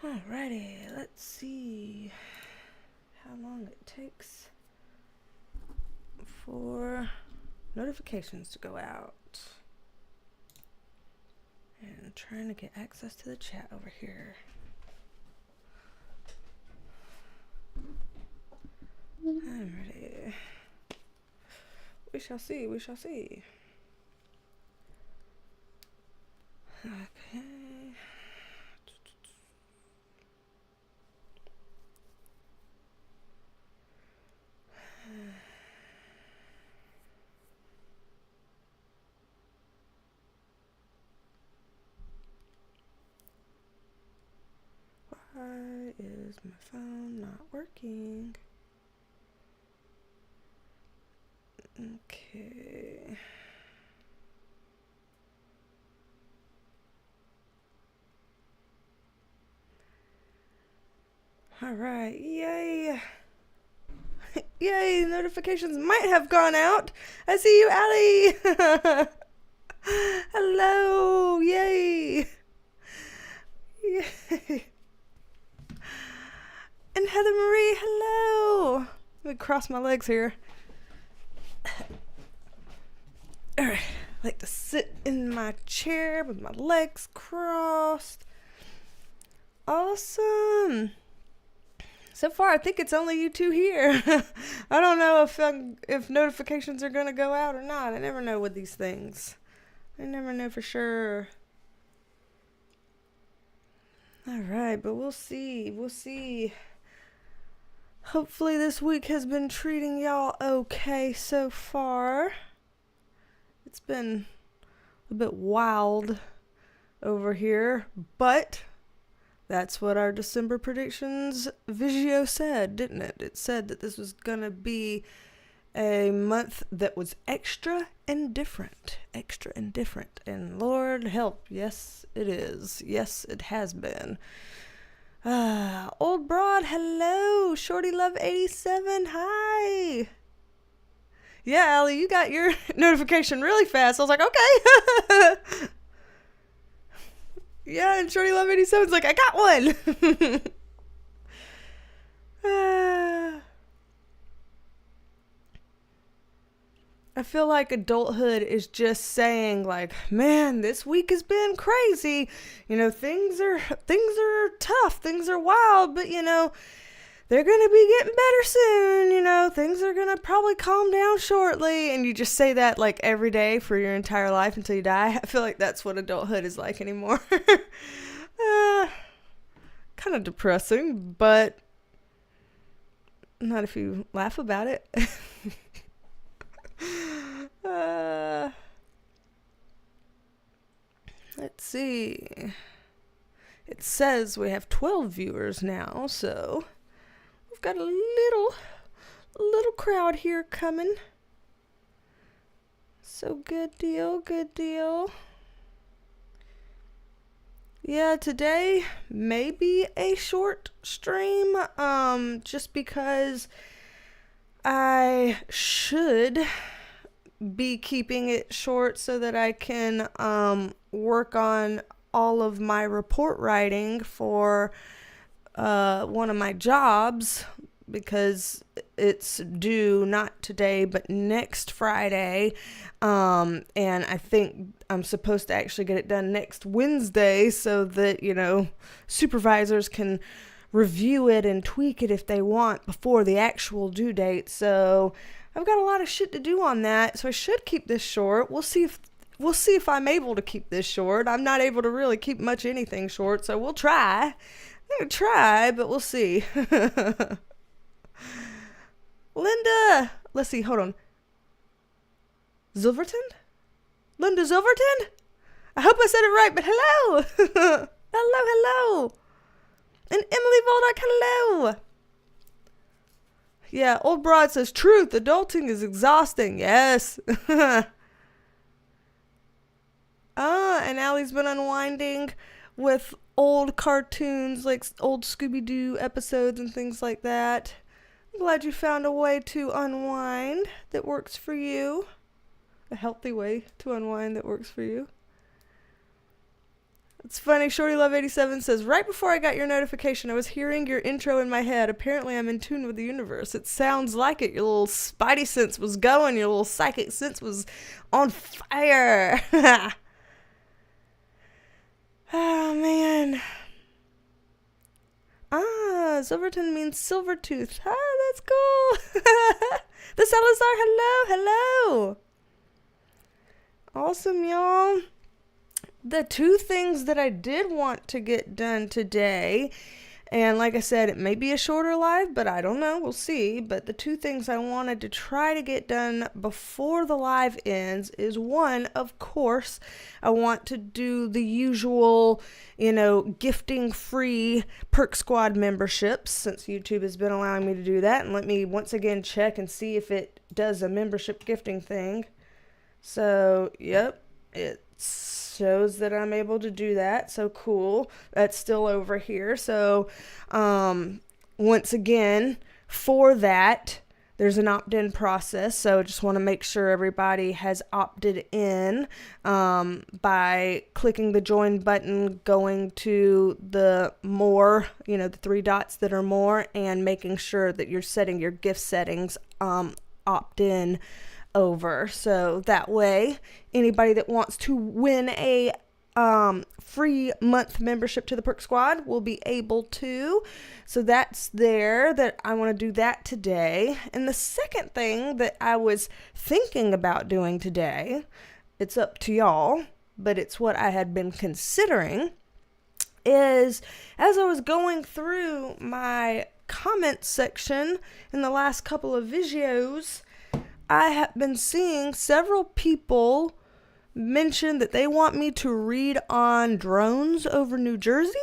Alrighty, let's see how long it takes for notifications to go out. And I'm trying to get access to the chat over here. Alrighty. We shall see, we shall see. Okay. Why is my phone not working? Okay. All right, yay. Yay, notifications might have gone out. I see you, Allie. Hello, yay. Yay. And Heather Marie, hello. Let me cross my legs here. All right, I like to sit in my chair with my legs crossed. Awesome. So far, I think it's only you two here. I don't know if notifications are going to go out or not. I never know with these things. I never know for sure. All right, but we'll see. We'll see. Hopefully this week has been treating y'all okay so far. It's been a bit wild over here, but that's what our December predictions video said, didn't it? It said that this was gonna be a month that was extra and different. Extra and different. And Lord help, yes it is. Yes, it has been. Old Broad, hello. Shorty Love 87, hi. Yeah, Allie, you got your notification really fast. I was like, okay. Yeah, and Shorty Love 87's like, I got one. I feel like adulthood is just saying like, man, this week has been crazy. You know, things are tough, things are wild, but you know, they're going to be getting better soon. You know, things are going to probably calm down shortly. And you just say that like every day for your entire life until you die. I feel like that's what adulthood is like anymore. Kind of depressing, but not if you laugh about it. Let's see. It says we have 12 viewers now, so we've got a little crowd here coming. So good deal, good deal. Yeah, today may be a short stream, just because I should be keeping it short so that I can work on all of my report writing for one of my jobs, because it's due not today but next Friday, and I think I'm supposed to actually get it done next Wednesday so that, you know, supervisors can review it and tweak it if they want before the actual due date. So I've got a lot of shit to do on that, so I should keep this short. We'll see if I'm able to keep this short. I'm not able to really keep much anything short, so we'll try. I'm gonna try, but we'll see. Linda, let's see, hold on. Zilverton? Linda Zilverton? I hope I said it right, but hello. hello. And Emily Voldock, hello. Yeah, Old Broad says, truth, adulting is exhausting. Yes. And Allie's been unwinding with old cartoons, like old Scooby-Doo episodes and things like that. I'm glad you found a way to unwind that works for you. A healthy way to unwind that works for you. It's funny, Shorty Love 87 says, right before I got your notification, I was hearing your intro in my head. Apparently I'm in tune with the universe. It sounds like it. Your little spidey sense was going. Your little psychic sense was on fire. Oh, man. Silverton means silver tooth. That's cool. The Salazar, hello. Awesome, y'all. The two things that I did want to get done today, and like I said, it may be a shorter live, but I don't know, we'll see. But the two things I wanted to try to get done before the live ends is, one, of course, I want to do the usual, gifting free Perk Squad memberships, since YouTube has been allowing me to do that. And let me once again check and see if it does a membership gifting thing. So, yep, it shows that I'm able to do that. So cool. That's still over here. So once again, for that, there's an opt-in process. So I just want to make sure everybody has opted in by clicking the join button, going to the more, the three dots that are more, and making sure that you're setting your gift settings opt-in over. So that way, anybody that wants to win a free month membership to the Perk Squad will be able to. So that's there, that I want to do that today. And the second thing that I was thinking about doing today, it's up to y'all, but it's what I had been considering, is as I was going through my comment section in the last couple of videos, I have been seeing several people mention that they want me to read on drones over New Jersey.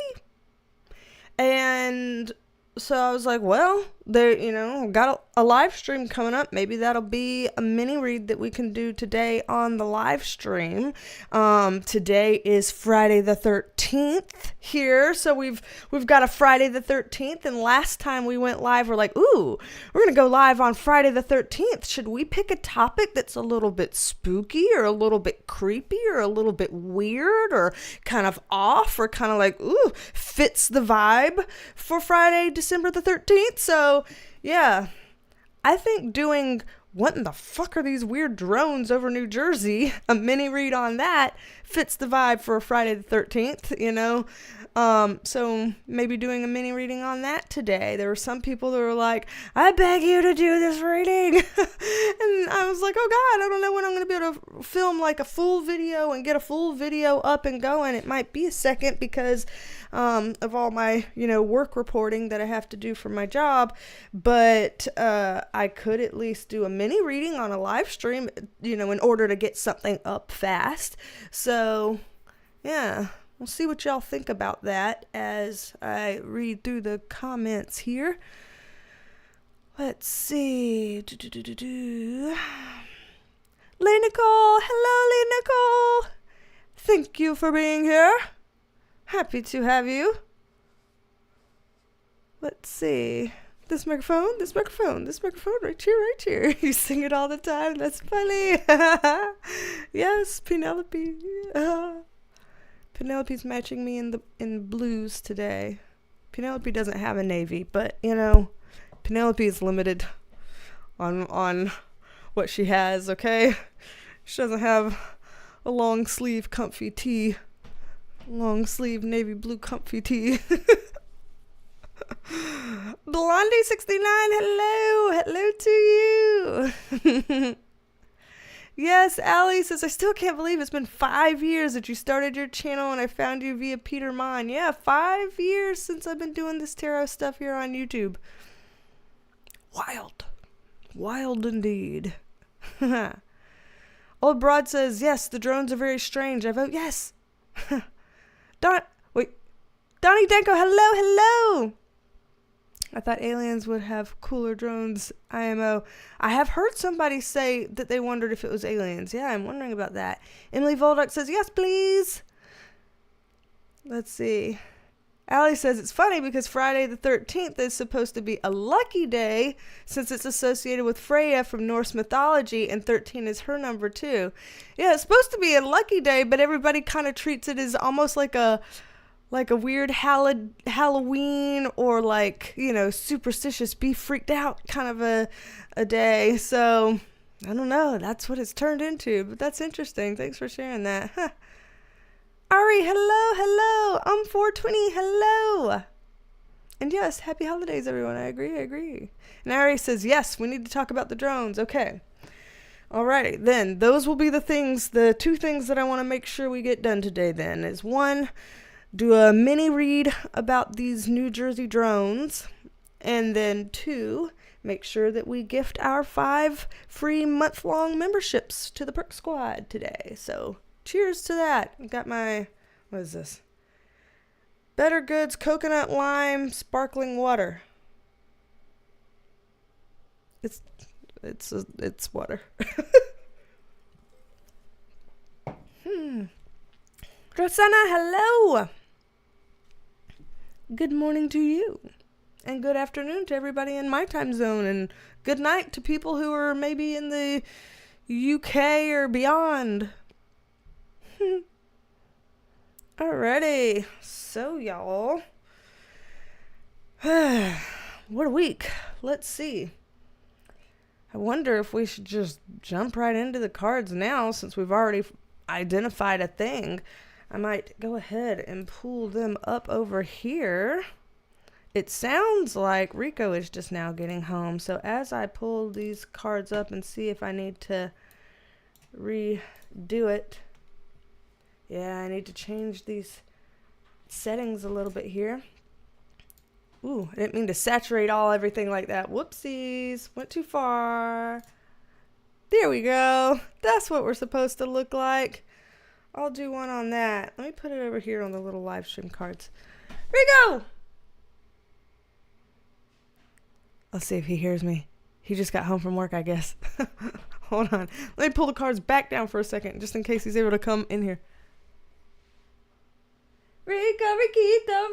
And so I was like, well, got a live stream coming up. Maybe that'll be a mini read that we can do today on the live stream. Today is Friday the 13th here. So we've got a Friday the 13th. And last time we went live, we're like, ooh, we're going to go live on Friday the 13th. Should we pick a topic that's a little bit spooky or a little bit creepy or a little bit weird or kind of off or kind of like, ooh, fits the vibe for Friday, December the 13th? So yeah, I think doing what in the fuck are these weird drones over New Jersey, a mini read on that, fits the vibe for Friday the 13th, so maybe doing a mini reading on that today. There were some people that were like, I beg you to do this reading. And I was like, oh God, I don't know when I'm going to be able to film like a full video and get a full video up and going. It might be a second because of all my, work reporting that I have to do for my job. But I could at least do a mini reading on a live stream, in order to get something up fast. So, yeah. We'll see what y'all think about that as I read through the comments here. Let's see. Lee Nicole. Hello, Lee Nicole. Thank you for being here. Happy to have you. Let's see. This microphone, right here. You sing it all the time. That's funny. Yes, Penelope. Penelope's matching me in blues today. Penelope doesn't have a navy, but Penelope is limited on what she has, okay? She doesn't have a long sleeve comfy tee. Long sleeve navy blue comfy tee. Blondie69, hello to you. Yes, Allie says, I still can't believe it's been 5 years that you started your channel and I found you via Peter Mon. Yeah, 5 years since I've been doing this tarot stuff here on YouTube. Wild indeed. Old Broad says, yes, the drones are very strange. I vote yes. Donnie Danko, hello. I thought aliens would have cooler drones. IMO. I have heard somebody say that they wondered if it was aliens. Yeah, I'm wondering about that. Emily Volduck says, yes, please. Let's see. Allie says, it's funny because Friday the 13th is supposed to be a lucky day since it's associated with Freya from Norse mythology and 13 is her number too. Yeah, it's supposed to be a lucky day, but everybody kind of treats it as almost like a like a weird Halloween or like, you know, superstitious, be freaked out kind of a day. So I don't know. That's what it's turned into, but that's interesting. Thanks for sharing that. Huh. Ari, hello. 420, hello. And yes, happy holidays, everyone. I agree. And Ari says, yes, we need to talk about the drones. Okay. Alrighty, then those will be the two things that I want to make sure we get done today then is one, do a mini read about these New Jersey drones, and then two, make sure that we gift our 5 free month-long memberships to the Perk Squad today. So cheers to that. Got my, what is this? Better Goods Coconut Lime Sparkling Water. It's water. Rosanna, hello. Good morning to you. And good afternoon to everybody in my time zone. And good night to people who are maybe in the UK or beyond. Alrighty. So, y'all. What a week. Let's see. I wonder if we should just jump right into the cards now since we've already identified a thing. I might go ahead and pull them up over here. It sounds like Rico is just now getting home. So as I pull these cards up and see if I need to redo it. Yeah, I need to change these settings a little bit here. Ooh, I didn't mean to saturate everything like that. Whoopsies. Went too far. There we go. That's what we're supposed to look like. I'll do one on that. Let me put it over here on the little live stream cards. Rico! Let's see if he hears me. He just got home from work, I guess. Hold on. Let me pull the cards back down for a second, just in case he's able to come in here. Riquito.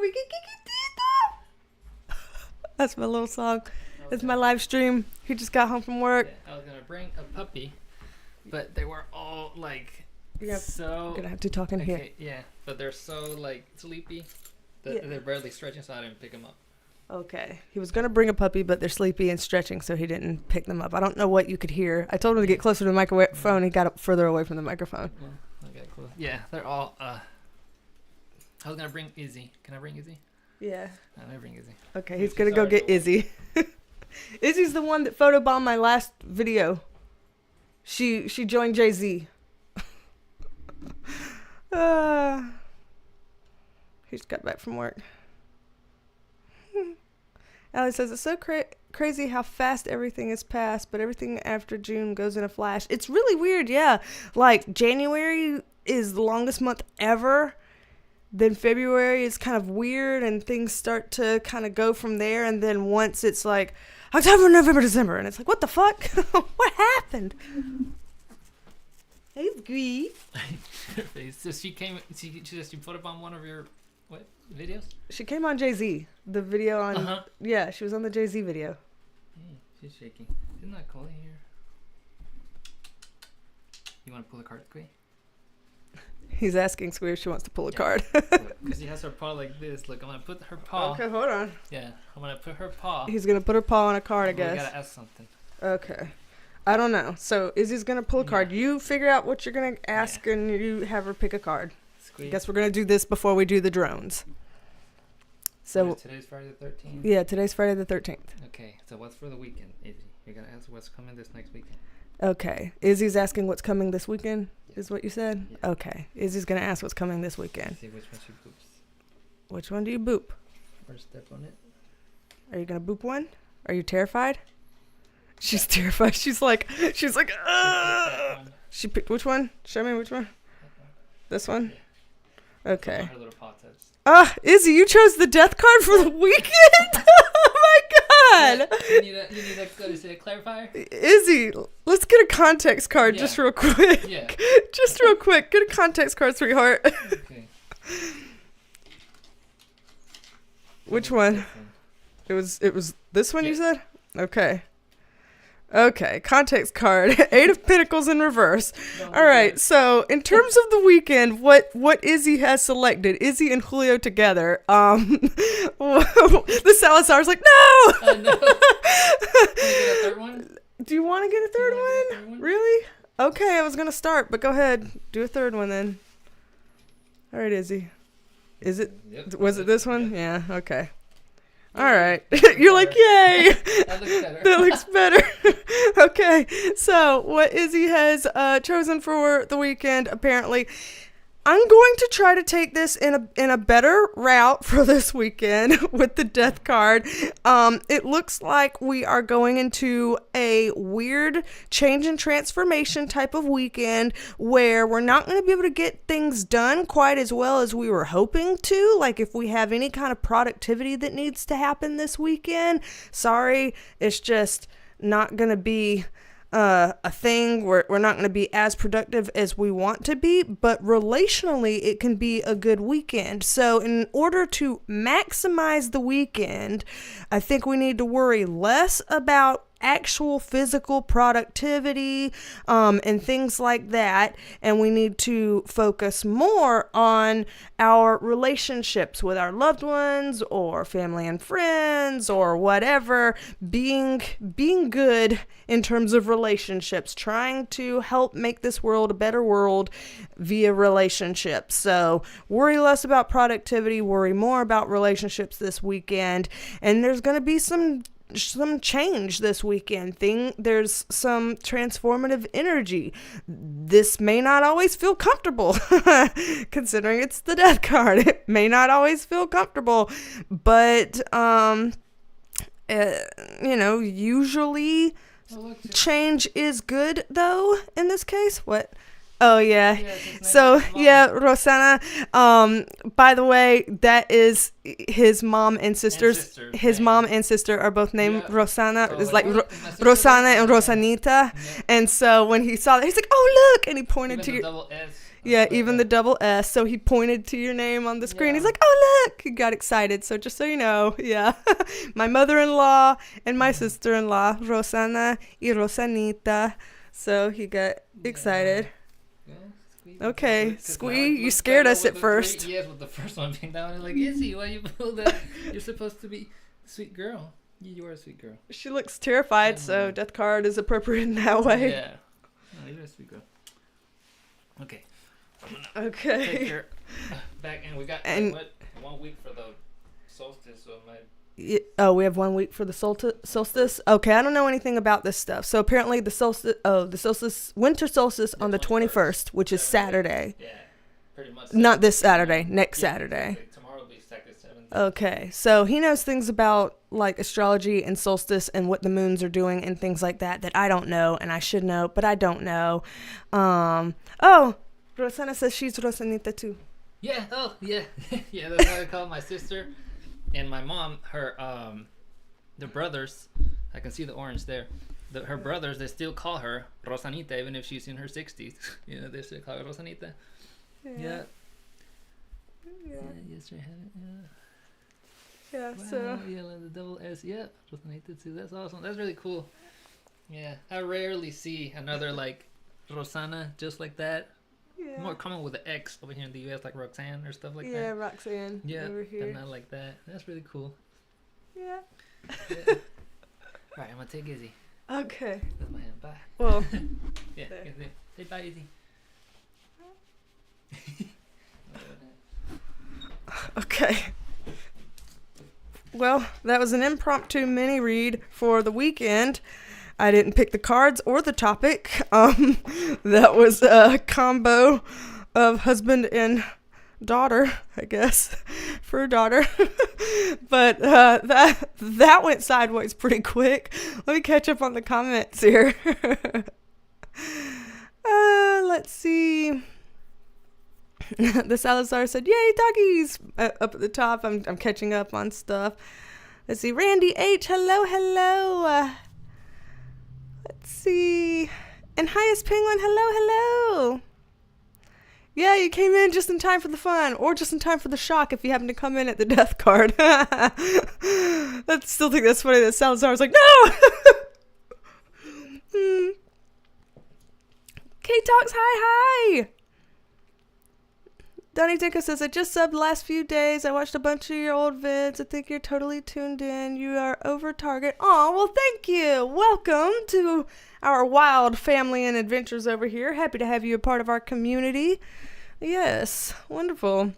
That's my little song. It's my live stream. He just got home from work. Yeah, I was going to bring a puppy, but they were all like You're going to have to talk in here. Yeah, but they're so like sleepy that they're barely stretching, so I didn't pick them up. Okay. He was going to bring a puppy, but they're sleepy and stretching, so he didn't pick them up. I don't know what you could hear. I told him to get closer to the microphone. He got up further away from the microphone. Yeah, okay, cool. Yeah, they're all... I was going to bring Izzy. Can I bring Izzy? Yeah. I'm gonna bring Izzy. Okay, he's gonna go get Izzy. Izzy's the one that photobombed my last video. She joined Jay-Z. He just got back from work. Allie says, it's so crazy how fast everything is passed, but everything after June goes in a flash. It's really weird, yeah. Like, January is the longest month ever. Then February is kind of weird and things start to kind of go from there. And then once it's like October, November, December. And it's like, what the fuck? What happened? Hey, Gree. So she photobomb one of your videos? She came on Jay-Z. The video on... Yeah, she was on the Jay-Z video. Hey, she's shaking. Isn't that cool here? You want to pull a card, Gree? He's asking Squee if she wants to pull a card. Because she has her paw like this. Look, I'm going to put her paw. Okay, hold on. Yeah, I'm going to put her paw. He's going to put her paw on a card, I guess. We got to ask something. Okay. I don't know. So, Izzy's going to pull a card. You figure out what you're going to ask and you have her pick a card. Squee. I guess we're going to do this before we do the drones. So today's Friday the 13th? Yeah, today's Friday the 13th. Okay, so what's for the weekend, Izzy? You're going to ask what's coming this next weekend. Okay. Izzy's asking what's coming this weekend, is what you said? Yeah. Okay. Izzy's going to ask what's coming this weekend. See which one she boops. Which one do you boop? First step on it. Are you going to boop one? Are you terrified? She's terrified. She's like, ugh. She picked which one? Show me which one. This one? Yeah. Okay. Her little paw touch. Izzy, you chose the death card for the weekend? Oh my god! Yeah, you need a clarifier? Izzy, let's get a context card just real quick. Yeah. Just real quick. Get a context card, sweetheart. Okay. Which one? It was this one you said? Okay. Okay, context card. Eight of Pentacles in reverse. Don't All right, forget. so in terms of the weekend, what Izzy has selected, Izzy and Julio together. The Salazar's like, no! No. Can you get a third one? Do you want to get a third one? Really? Okay, I was going to start, but go ahead. Do a third one then. All right, Izzy. Is it? Yep. Was it this one? Yep. Yeah, okay. All right. You're like, yay! That looks better. That looks better. Okay, so what Izzy has chosen for the weekend, apparently, I'm going to try to take this in a better route for this weekend with the death card. It looks like we are going into a weird change and transformation type of weekend where we're not going to be able to get things done quite as well as we were hoping to. Like if we have any kind of productivity that needs to happen this weekend, sorry, it's just not going to be a thing. We're not going to be as productive as we want to be, but relationally it can be a good weekend. So in order to maximize the weekend, I think we need to worry less about actual physical productivity and things like that, and we need to focus more on our relationships with our loved ones or family and friends or whatever, being good in terms of relationships, trying to help make this world a better world via relationships. So worry less about productivity, worry more about relationships this weekend, and there's going to be some change this weekend. There's some transformative energy. This may not always feel comfortable considering it's the death card. It may not always feel comfortable, but usually change is good though in this case. What? Oh yeah. So yeah, Rosanna. By the way, that is his mom and sisters. His mom and sister are both named Rosanna. It's like Rosanna and Rosanita. Yeah. And so when he saw that, he's like, "Oh look!" And he pointed Even to the your double S. yeah, even the double S. So he pointed to your name on the screen. He's like, "Oh look!" He got excited. So just so you know, yeah, my mother-in-law and my sister-in-law, Rosanna y Rosanita. So he got excited. Okay, Squee, you scared us at first. Yes, with the first one being down. Like, Izzy, why you pull that? You're supposed to be a sweet girl. You are a sweet girl. She looks terrified, so death card is appropriate in that way. Yeah. No, you're a sweet girl. Okay. Okay. Take your back, and we got 1 week for the solstice, so my. Oh, we have 1 week for the solstice. Okay, I don't know anything about this stuff. So apparently the solstice, winter solstice on the 21st, which is Saturday. Yeah, pretty much. Not this Saturday, next Saturday. Exactly. Tomorrow will be Saturday 7th. Okay, so he knows things about like astrology and solstice and what the moons are doing and things like that I don't know and I should know, but I don't know. Oh, Rosanna says she's Rosanita too. Yeah. Oh, yeah. Yeah. That's what I call my sister. And my mom, the brothers, I can see the orange there. Her brothers, they still call her Rosanita, even if she's in her 60s. You know, they still call her Rosanita. Yeah. Yes, I have it. Yeah. Wow, So. yeah, the double S. Yeah, Rosanita too. That's awesome. That's really cool. Yeah, I rarely see another like Rosanna just like that. Yeah. More common with the X over here in the U.S., like Roxanne or stuff like that. Yeah, Roxanne. Yeah, over here. and not like that. That's really cool. Yeah. Yeah. Alright, I'm gonna take Izzy. Okay. With my hand. Bye. Well. Yeah. There. Say bye, Izzy. Okay. Well, that was an impromptu mini read for the weekend. I didn't pick the cards or the topic. That was a combo of husband and daughter, I guess, for a daughter. But that went sideways pretty quick. Let me catch up on the comments here. Let's see. The Salazar said, "Yay, doggies!" Up at the top. I'm catching up on stuff. Let's see. Randy H. Hello. Let's see. And Highest Penguin, hello. Yeah, you came in just in time for the fun, or just in time for the shock if you happen to come in at the death card. I still think that's funny that Salazar was like, no! K-Talks, hi. Donnie Dinka says, I just subbed the last few days. I watched a bunch of your old vids. I think you're totally tuned in. You are over target. Oh, well, thank you. Welcome to our wild family and adventures over here. Happy to have you a part of our community. Yes, wonderful.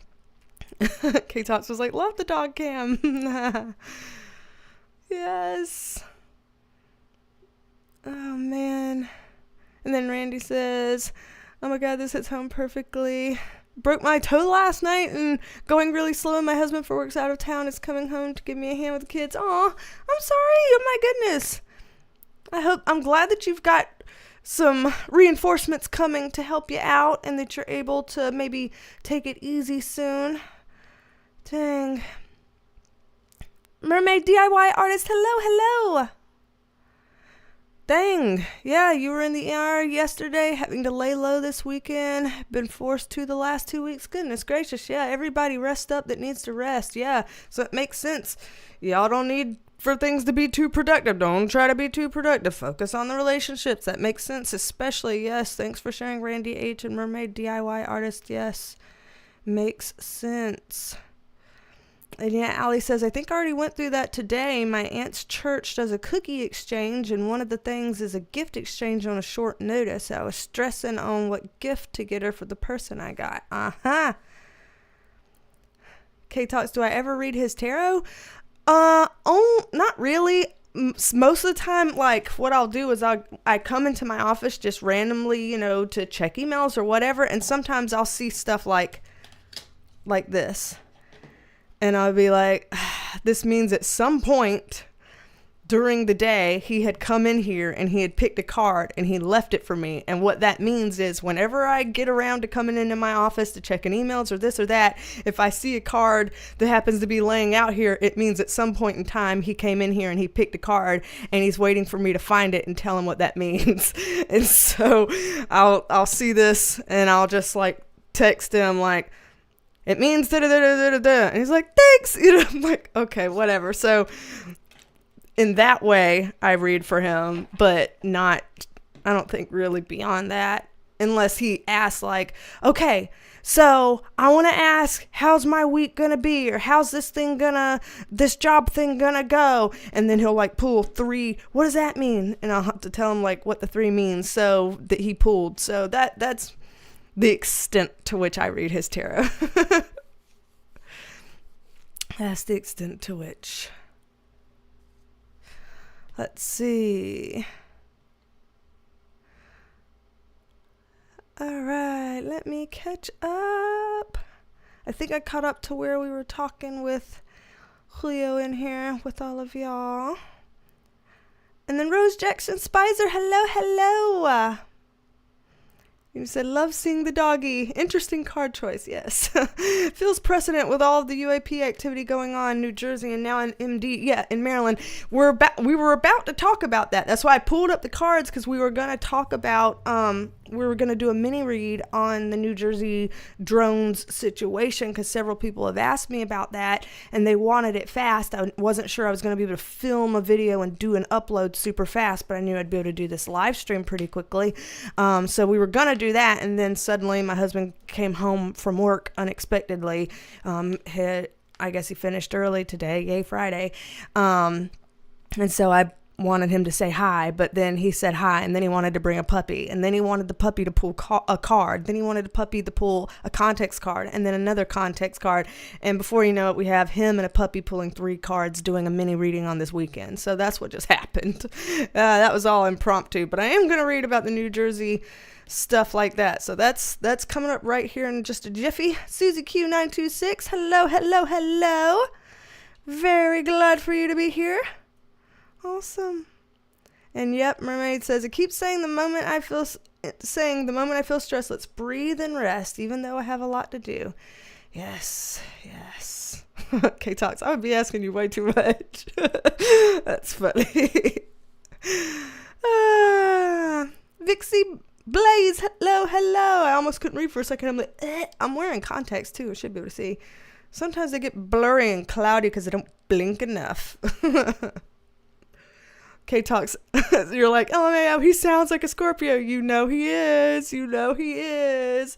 K-Talks was like, love the dog cam. Yes. Oh, man. And then Randy says, oh my God, this hits home perfectly. Broke my toe last night and going really slow, and my husband for work's out of town is coming home to give me a hand with the kids. Aw, I'm sorry. Oh my goodness. I'm glad that you've got some reinforcements coming to help you out and that you're able to maybe take it easy soon. Dang. Mermaid DIY artist, hello. Dang, yeah, you were in the ER yesterday, having to lay low this weekend, been forced to the last 2 weeks. Goodness gracious, yeah, everybody rest up that needs to rest, yeah, so it makes sense. Y'all don't need for things to be too productive. Don't try to be too productive. Focus on the relationships. That makes sense, especially, yes, thanks for sharing, Randy H. and Mermaid DIY artist, yes, makes sense. And yeah, Allie says, I think I already went through that today. My aunt's church does a cookie exchange, and one of the things is a gift exchange on a short notice. I was stressing on what gift to get her for the person I got. K-Talks, do I ever read his tarot? Not really. Most of the time, like, what I'll do is I come into my office just randomly, to check emails or whatever, and sometimes I'll see stuff like this. And I'll be like, this means at some point during the day, he had come in here and he had picked a card and he left it for me. And what that means is whenever I get around to coming into my office to checking emails or this or that, if I see a card that happens to be laying out here, it means at some point in time he came in here and he picked a card and he's waiting for me to find it and tell him what that means. And so I'll see this and I'll just like text him like, it means da-da-da-da-da-da. And he's like, thanks. I'm like, okay, whatever. So in that way, I read for him, but not, I don't think really beyond that, unless he asks like, okay, so I want to ask, how's my week going to be? Or how's this job thing going to go? And then he'll like pull 3. What does that mean? And I'll have to tell him like what the 3 means. So that he pulled. So that's the extent to which I read his tarot. That's the extent to which. Let's see. All right, let me catch up. I think I caught up to where we were talking with Julio in here with all of y'all. And then Rose Jackson Spicer, hello. You said, love seeing the doggy. Interesting card choice, yes. Feels precedent with all of the UAP activity going on in New Jersey and now in MD, in Maryland. We were about to talk about that. That's why I pulled up the cards, because we were going to talk about, we were going to do a mini read on the New Jersey drones situation, because several people have asked me about that and they wanted it fast. I wasn't sure I was going to be able to film a video and do an upload super fast, but I knew I'd be able to do this live stream pretty quickly. So we were going to do that, and then suddenly my husband came home from work unexpectedly. I guess he finished early today, yay Friday. And so I wanted him to say hi, but then he said hi, and then he wanted to bring a puppy, and then he wanted the puppy to pull a card, then he wanted the puppy to pull a context card, and then another context card, and before you know it, we have him and a puppy pulling 3 cards doing a mini reading on this weekend. So that's what just happened. That was all impromptu, but I am going to read about the New Jersey stuff like that. So that's coming up right here in just a jiffy. Susie Q926, hello. Very glad for you to be here. Awesome. And yep, Mermaid says, it keeps saying the moment I feel stressed, let's breathe and rest, even though I have a lot to do. Yes. K-Talks, I would be asking you way too much. That's funny. Vixie Blaze, hello. I almost couldn't read for a second. I'm like, I'm wearing contacts too. I should be able to see. Sometimes they get blurry and cloudy because I don't blink enough. K-Talks, you're like, LMAO, he sounds like a Scorpio. You know he is. You know he is.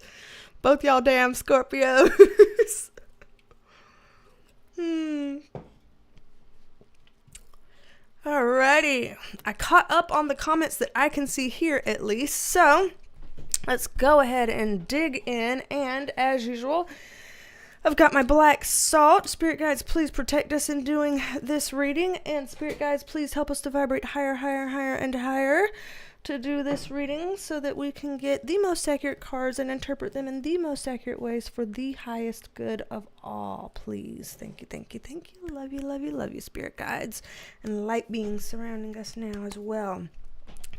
Both y'all damn Scorpios. Alrighty. I caught up on the comments that I can see here at least. So let's go ahead and dig in. And as usual, I've got my black salt. Spirit guides, please protect us in doing this reading. And spirit guides, please help us to vibrate higher, higher, higher, and higher to do this reading so that we can get the most accurate cards and interpret them in the most accurate ways for the highest good of all. Please. Thank you, thank you, thank you. Love you, love you, love you, spirit guides and light beings surrounding us now as well.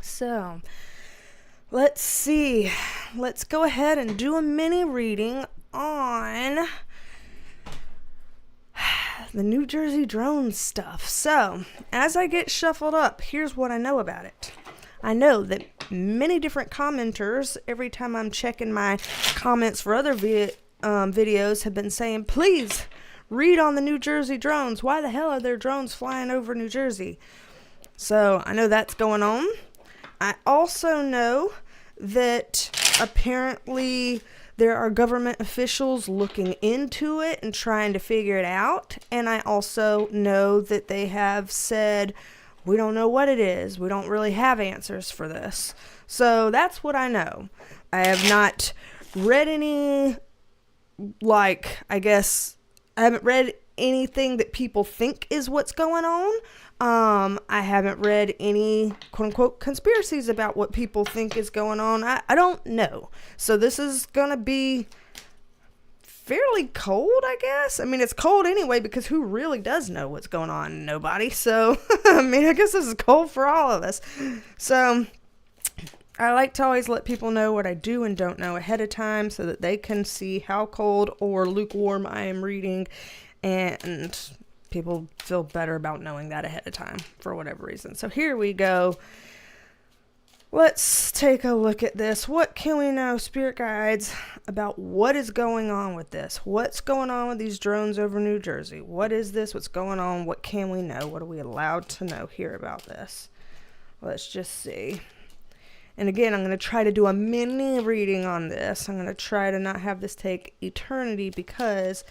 So, let's see. Let's go ahead and do a mini reading on the New Jersey drone stuff. So, as I get shuffled up, here's what I know about it. I know that many different commenters, every time I'm checking my comments for other videos, have been saying, please read on the New Jersey drones. Why the hell are there drones flying over New Jersey? So I know that's going on. I also know that apparently there are government officials looking into it and trying to figure it out. And I also know that they have said, we don't know what it is. We don't really have answers for this. So that's what I know. I have not read any, I haven't read anything that people think is what's going on. I haven't read any quote-unquote conspiracies about what people think is going on. I don't know. So this is going to be fairly cold, I guess. I mean, it's cold anyway, because who really does know what's going on? Nobody. So, I mean, I guess this is cold for all of us. So, I like to always let people know what I do and don't know ahead of time so that they can see how cold or lukewarm I am reading, and people feel better about knowing that ahead of time for whatever reason. So, here we go. Let's take a look at this. What can we know, spirit guides, about what is going on with this? What's going on with these drones over New Jersey? What is this? What's going on? What can we know? What are we allowed to know here about this? Let's just see. And again, I'm going to try to do a mini reading on this. I'm going to try to not have this take eternity because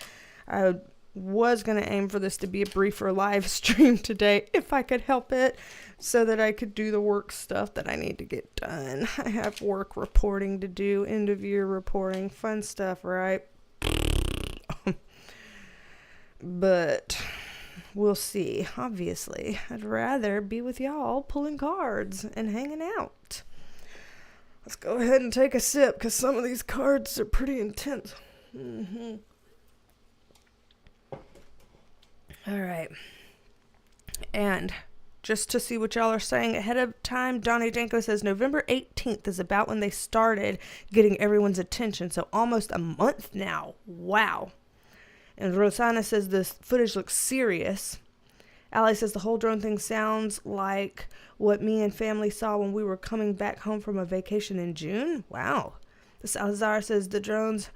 I was going to aim for this to be a briefer live stream today if I could help it, so that I could do the work stuff that I need to get done. I have work reporting to do, end of year reporting, fun stuff, right? But we'll see. Obviously, I'd rather be with y'all pulling cards and hanging out. Let's go ahead and take a sip because some of these cards are pretty intense. All right. And just to see what y'all are saying ahead of time, Donnie Danko says November 18th is about when they started getting everyone's attention. So almost a month now. Wow. And Rosanna says this footage looks serious. Allie says the whole drone thing sounds like what me and family saw when we were coming back home from a vacation in June. Wow. The Salazar says the drones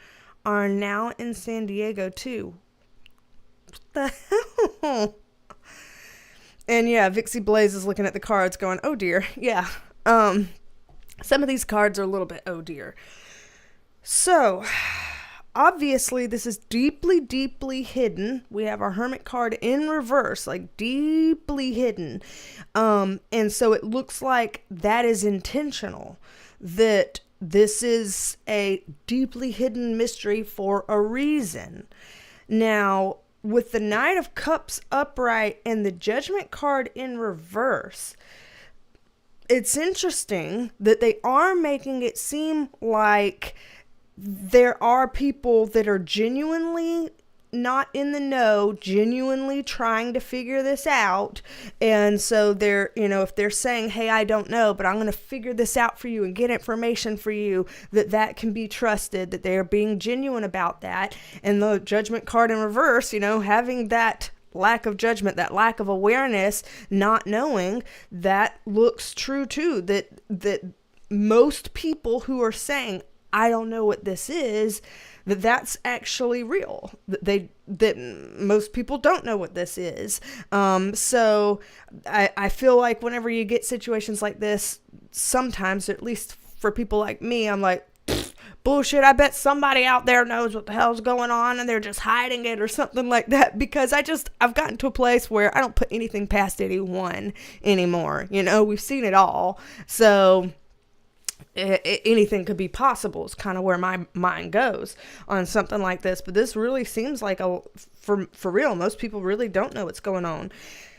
are now in San Diego too. What the hell? And yeah, Vixie Blaze is looking at the cards going, oh dear. Yeah. Some of these cards are a little bit, oh dear. So, obviously, this is deeply, deeply hidden. We have our Hermit card in reverse, like deeply hidden. And so it looks like that is intentional. That this is a deeply hidden mystery for a reason. Now, with the Knight of Cups upright and the Judgment card in reverse, it's interesting that they are making it seem like there are people that are genuinely not in the know, genuinely trying to figure this out. And so they're, if they're saying, hey, I don't know, but I'm going to figure this out for you and get information for you, that can be trusted, that they are being genuine about that. And the Judgment card in reverse, having that lack of judgment, that lack of awareness, not knowing, that looks true too. That most people who are saying, I don't know what this is, that's actually real. That most people don't know what this is. So I feel like whenever you get situations like this, sometimes, at least for people like me, I'm like, bullshit, I bet somebody out there knows what the hell's going on and they're just hiding it or something like that, because I've gotten to a place where I don't put anything past anyone anymore. We've seen it all. So anything could be possible is kind of where my mind goes on something like this. But this really seems like for real, most people really don't know what's going on.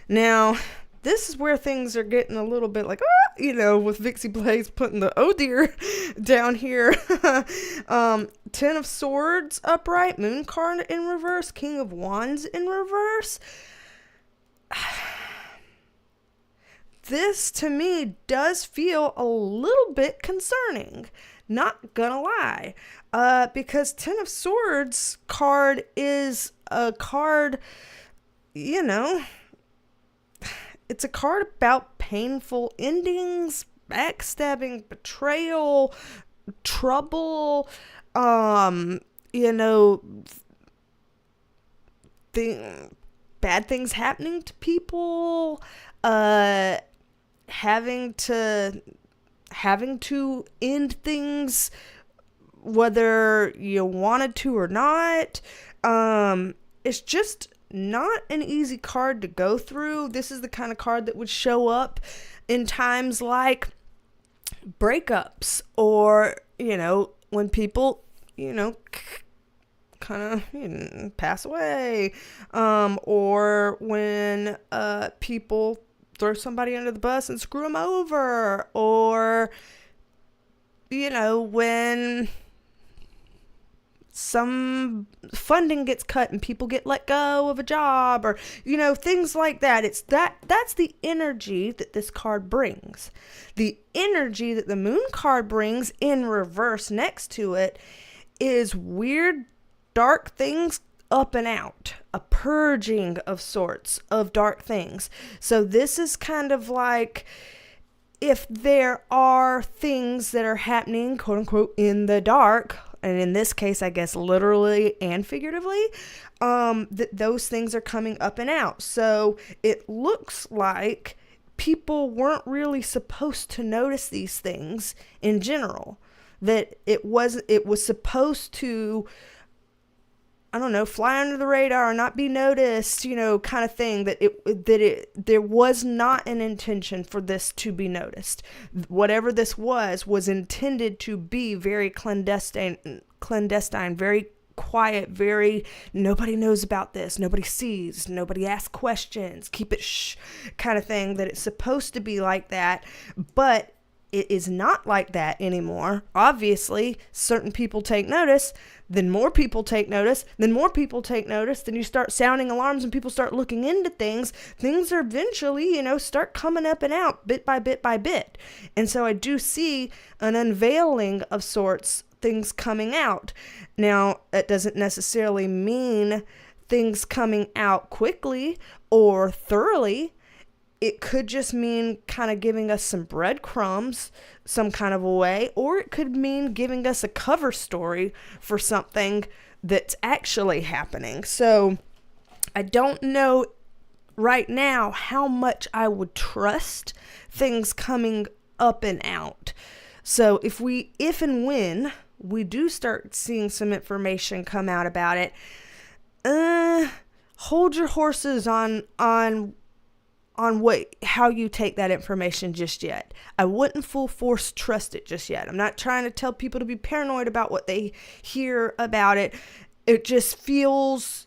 Now, this is where things are getting a little bit like, with Vixie Blaze putting the oh dear down here. 10 of Swords upright, Moon card in reverse, King of Wands in reverse. This to me does feel a little bit concerning, not gonna lie, because 10 of Swords card is a card, it's a card about painful endings, backstabbing, betrayal, trouble, bad things happening to people, having to end things whether you wanted to or not. It's just not an easy card to go through. This is the kind of card that would show up in times like breakups, or when people kind of pass away, or when people throw somebody under the bus and screw them over, or when some funding gets cut and people get let go of a job, or things like that. That's the energy that this card brings. The energy that the Moon card brings in reverse next to it is weird, dark things up and out, a purging of sorts of dark things. So this is kind of like, if there are things that are happening, quote unquote, in the dark, and in this case, I guess literally and figuratively, that those things are coming up and out. So it looks like people weren't really supposed to notice these things in general. That it was supposed to, I don't know, fly under the radar, not be noticed, kind of thing. There was not an intention for this to be noticed. Whatever this was intended to be very clandestine, very quiet, very nobody knows about this, nobody sees, nobody asks questions, keep it shh kind of thing. That it's supposed to be like that, but it is not like that anymore. Obviously, certain people take notice, then more people take notice, then more people take notice, then you start sounding alarms and people start looking into things. Things are eventually, start coming up and out bit by bit by bit. And so I do see an unveiling of sorts, things coming out. Now, that doesn't necessarily mean things coming out quickly or thoroughly. It could just mean kind of giving us some breadcrumbs some kind of a way, or it could mean giving us a cover story for something that's actually happening. So I don't know right now how much I would trust things coming up and out. So if and when we do start seeing some information come out about it, hold your horses on how you take that information just yet. I wouldn't full force trust it just yet. I'm not trying to tell people to be paranoid about what they hear about it. It just feels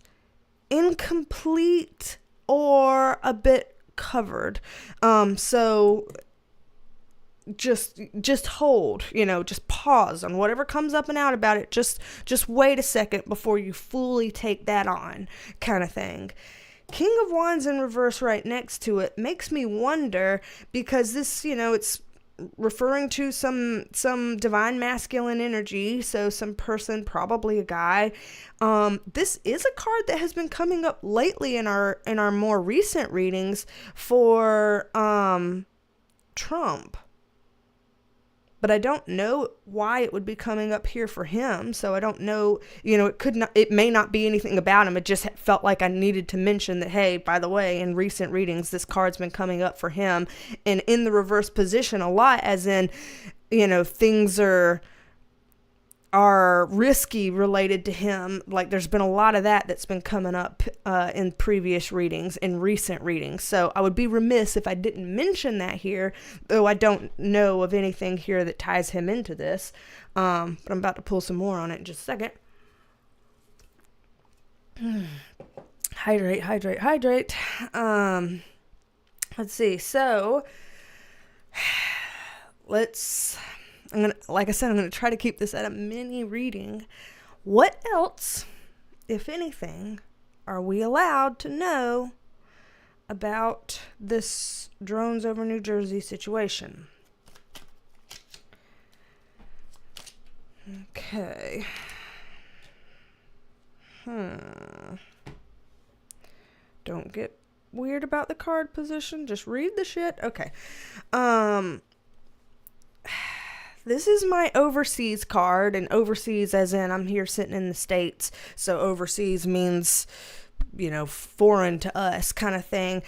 incomplete or a bit covered. So just hold, just pause on whatever comes up and out about it. Just wait a second before you fully take that on, kind of thing. King of Wands in reverse right next to it makes me wonder, because this, it's referring to some divine masculine energy, so some person, probably a guy. This is a card that has been coming up lately in our more recent readings for Trump. but I don't know why it would be coming up here for him. So I don't know, it may not be anything about him. It just felt like I needed to mention that, hey, by the way, in recent readings, this card's been coming up for him, and in the reverse position a lot, as in, things are risky related to him. Like there's been a lot of that's been coming up in previous readings, in recent readings. So I would be remiss if I didn't mention that here, though I don't know of anything here that ties him into this. But I'm about to pull some more on it in just a second. Hydrate. Let's see. So I'm gonna try to keep this at a mini reading. What else, if anything, are we allowed to know about this drones over New Jersey situation? Okay. Don't get weird about the card position. Just read the shit. Okay. This is my overseas card, and overseas as in I'm here sitting in the States, so overseas means, foreign to us kind of thing.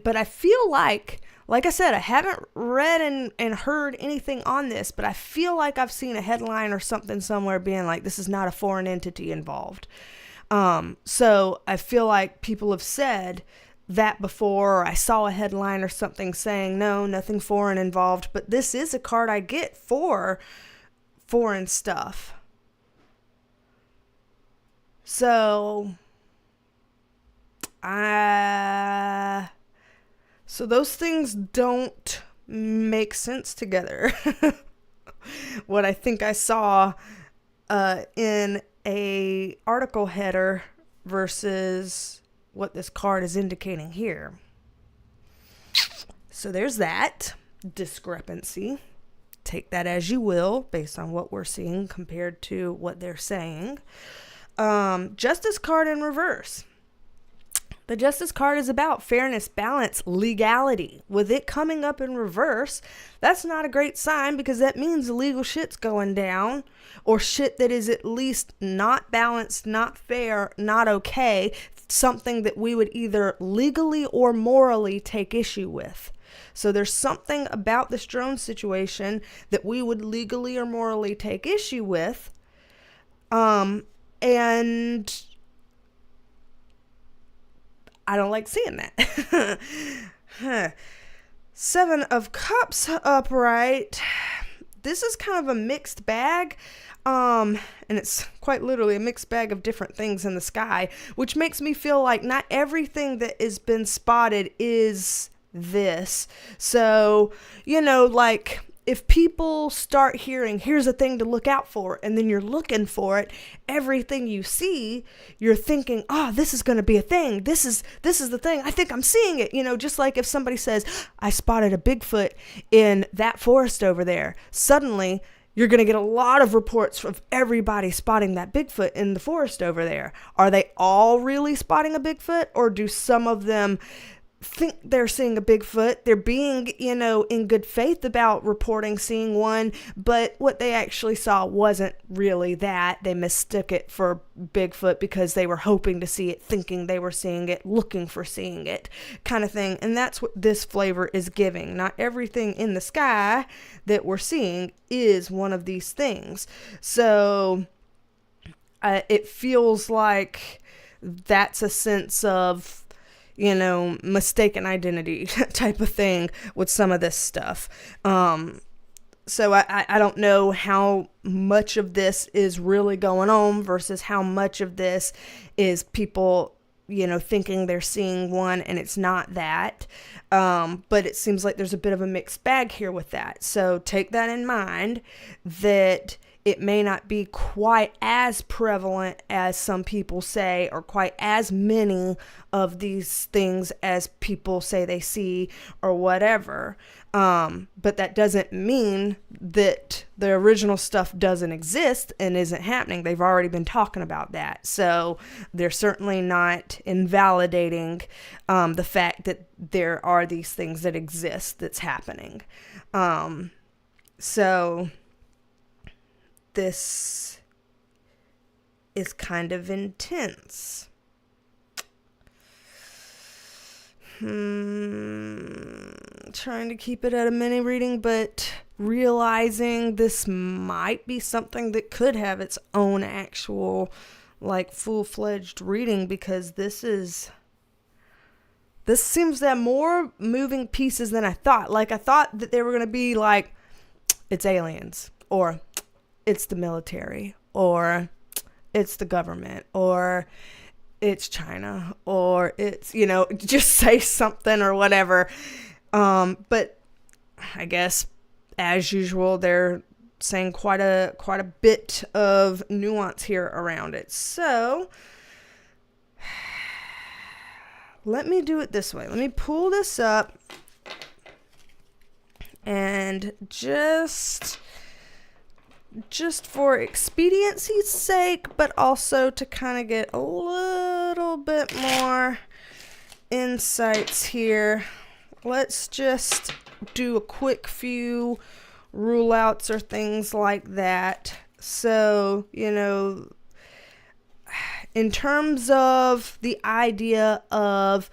But I feel like I said, I haven't read and heard anything on this, but I feel like I've seen a headline or something somewhere being like, this is not a foreign entity involved. So I feel like people have said that before, or I saw a headline or something saying, no, nothing foreign involved, but this is a card I get for foreign stuff. So, so those things don't make sense together. What I think I saw in a article header versus what this card is indicating here. So there's that discrepancy. Take that as you will, based on what we're seeing compared to what they're saying. Justice card in reverse. The Justice card is about fairness, balance, legality. With it coming up in reverse, that's not a great sign, because that means illegal shit's going down, or shit that is at least not balanced, not fair, not okay, something that we would either legally or morally take issue with. So there's something about this drone situation that we would legally or morally take issue with. And I don't like seeing that. 7 of Cups upright. This is kind of a mixed bag. And it's quite literally a mixed bag of different things in the sky, which makes me feel like not everything that has been spotted is this. So, like if people start hearing, here's a thing to look out for, and then you're looking for it, everything you see, you're thinking, oh, this is going to be a thing. This is the thing. I think I'm seeing it. Just like if somebody says, I spotted a Bigfoot in that forest over there, suddenly you're going to get a lot of reports of everybody spotting that Bigfoot in the forest over there. Are they all really spotting a Bigfoot, or do some of them think they're seeing a Bigfoot? They're being, in good faith about reporting seeing one, but what they actually saw wasn't really that. They mistook it for Bigfoot because they were hoping to see it, thinking they were seeing it, looking for seeing it, kind of thing. And that's what this flavor is giving. Not everything in the sky that we're seeing is one of these things. So it feels like that's a sense of, mistaken identity type of thing with some of this stuff. So I don't know how much of this is really going on versus how much of this is people, thinking they're seeing one and it's not that. But it seems like there's a bit of a mixed bag here with that. So take that in mind, that it may not be quite as prevalent as some people say, or quite as many of these things as people say they see or whatever. But that doesn't mean that the original stuff doesn't exist and isn't happening. They've already been talking about that. So they're certainly not invalidating the fact that there are these things that exist that's happening. So this is kind of intense. Trying to keep it at a mini reading, but realizing this might be something that could have its own actual, like, full-fledged reading, because this seems to have more moving pieces than I thought. Like, I thought that they were going to be like, it's aliens, or it's the military, or it's the government, or it's China, or it's, just say something or whatever. But I guess, as usual, they're saying quite a bit of nuance here around it. So let me do it this way. Let me pull this up, and just for expediency's sake, but also to kind of get a little bit more insights here, let's just do a quick few rule outs or things like that. So, in terms of the idea of,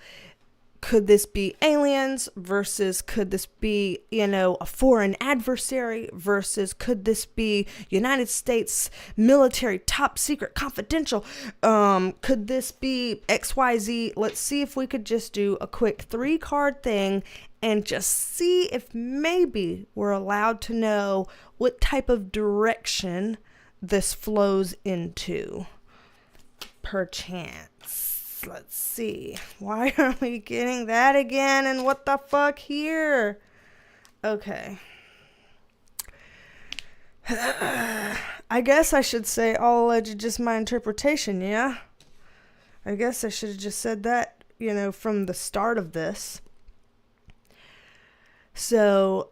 could this be aliens versus could this be, a foreign adversary versus could this be United States military, top secret, confidential? Could this be XYZ? Let's see if we could just do a quick 3-card thing and just see if maybe we're allowed to know what type of direction this flows into. Perchance. Let's see. Why are we getting that again? And what the fuck here? Okay. I guess I should say all alleged just my interpretation, yeah? I guess I should have just said that, from the start of this. So,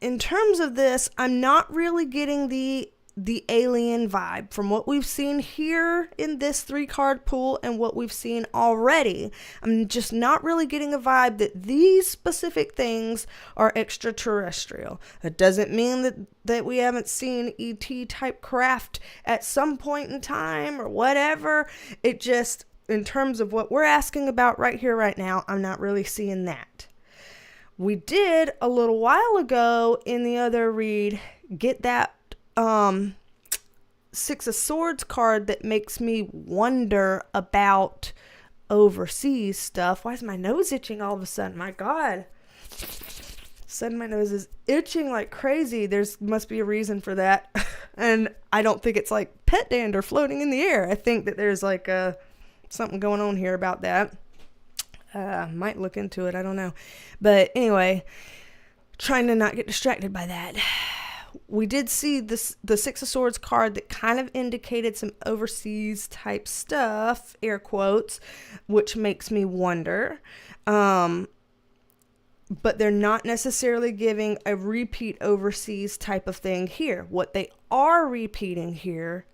in terms of this, I'm not really getting the alien vibe from what we've seen here in this 3-card pool and what we've seen already. I'm just not really getting a vibe that these specific things are extraterrestrial. That doesn't mean that we haven't seen ET type craft at some point in time or whatever. It just, in terms of what we're asking about right here, right now, I'm not really seeing that. We did a little while ago in the other read get that 6 of Swords card that makes me wonder about overseas stuff. Why is my nose itching all of a sudden? My God. Suddenly my nose is itching like crazy. Must be a reason for that. And I don't think it's like pet dander floating in the air. I think that there's like something going on here about that. Might look into it. I don't know. But anyway, trying to not get distracted by that. We did see the 6 of Swords card that kind of indicated some overseas type stuff, air quotes, which makes me wonder. But they're not necessarily giving a repeat overseas type of thing here. What they are repeating here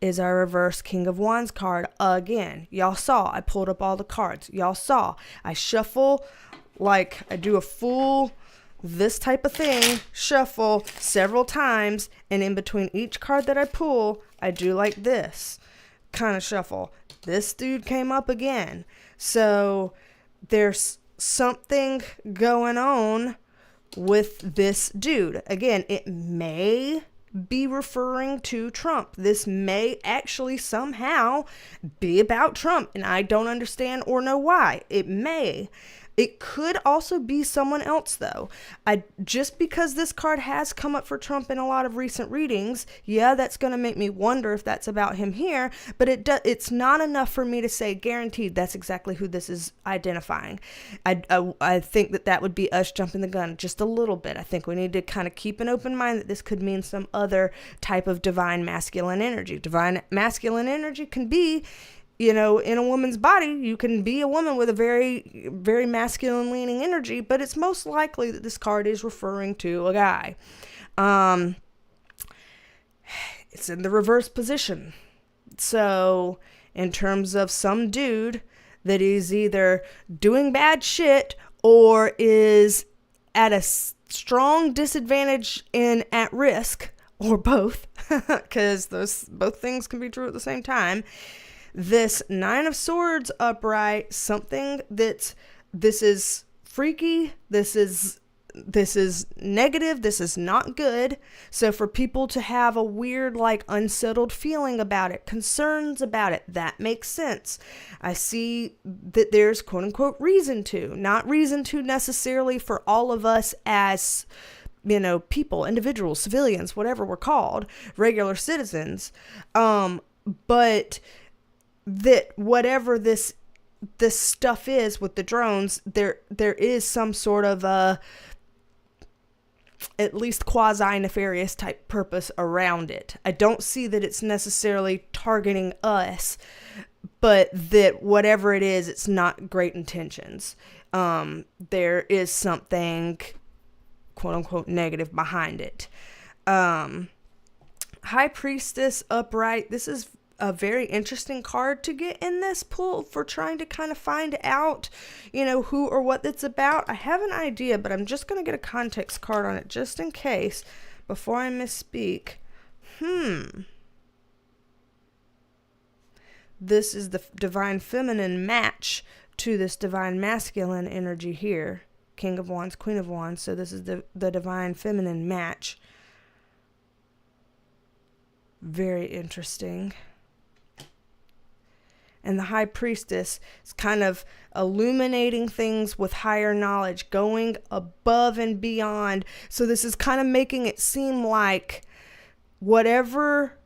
is our reverse King of Wands card again. Y'all saw, I pulled up all the cards. Y'all saw, I shuffle like I do a full this type of thing, shuffle several times, and in between each card that I pull, I do like this kind of shuffle. This dude came up again. So there's something going on with this dude. Again, it may be referring to Trump. This may actually somehow be about Trump, and I don't understand or know why. It may. It could also be someone else, though. Just because this card has come up for Trump in a lot of recent readings, yeah, that's going to make me wonder if that's about him here, but it's not enough for me to say guaranteed that's exactly who this is identifying. I think that would be us jumping the gun just a little bit. I think we need to kind of keep an open mind that this could mean some other type of divine masculine energy. Divine masculine energy can be, in a woman's body. You can be a woman with a very, very masculine leaning energy, but it's most likely that this card is referring to a guy. It's in the reverse position. So in terms of some dude that is either doing bad shit or is at strong disadvantage and at risk, or both, because both things can be true at the same time. This Nine of Swords upright, something this is freaky, this is negative, this is not good. So for people to have a weird, like, unsettled feeling about it, concerns about it, that makes sense. I see that there's quote unquote reason to, not reason to necessarily for all of us as, you know, people, individuals, civilians, whatever we're called, regular citizens. But that whatever this stuff is with the drones, there is some sort of at least quasi-nefarious type purpose around it. I don't see that it's necessarily targeting us, but that whatever it is, it's not great intentions. There is something quote-unquote negative behind it. High Priestess upright. This is a very interesting card to get in this pull for trying to kind of find out, you know, who or what it's about. I have an idea, but I'm just going to get a context card on it just in case before I misspeak. This is the Divine Feminine match to this Divine Masculine energy here. King of Wands, Queen of Wands. So this is the Divine Feminine match. Very interesting. And the High Priestess is kind of illuminating things with higher knowledge, going above and beyond. So this is kind of making it seem like whatever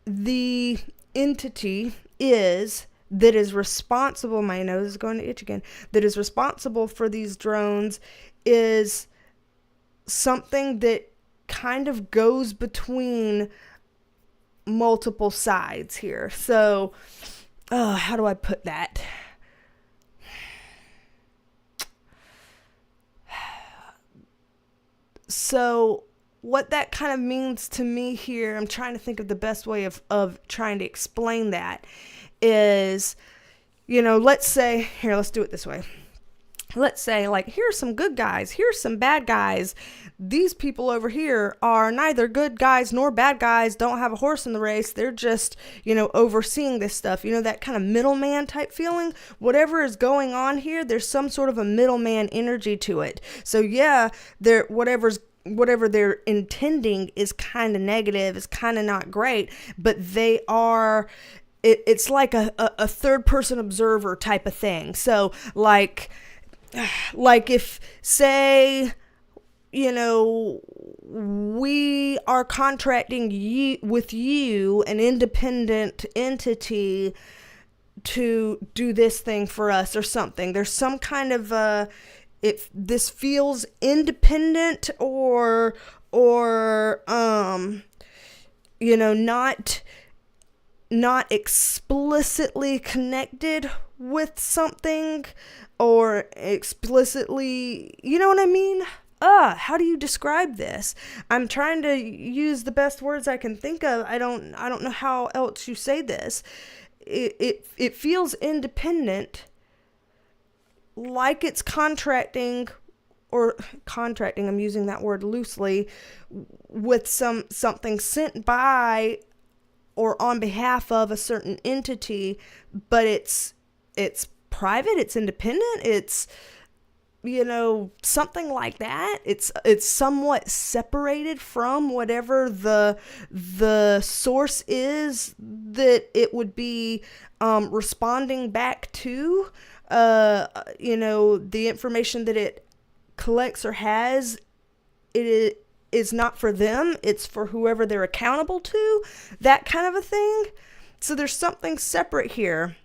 the entity is that is responsible, my nose is going to itch again, that is responsible for these drones is something that kind of goes between multiple sides here. So, how do I put that? So what that kind of means to me here, I'm trying to think of the best way of trying to explain that is, you know, let's say, here, let's do it this way. Let's say, like, here's some good guys, here's some bad guys. These people over here are neither good guys nor bad guys, don't have a horse in the race. They're just, you know, overseeing this stuff. You know, that kind of middleman type feeling. Whatever is going on here, there's some sort of a middleman energy to it. So yeah, whatever they're intending is kind of negative, is kind of not great, but they are, it's like a third person observer type of thing. So like if, say, you know, we are contracting with you, an independent entity, to do this thing for us or something. There's some kind of if this feels independent or you know, not explicitly connected with something, or explicitly, you know what I mean? How do you describe this? I'm trying to use the best words I can think of. I don't know how else you say this. It feels independent, like it's contracting, I'm using that word loosely, with something sent by or on behalf of a certain entity, but it's private, it's independent, it's, you know, something like that. It's somewhat separated from whatever the source is that it would be responding back to. You know, the information that it collects or has, it is not for them, it's for whoever they're accountable to, that kind of a thing. So there's something separate here.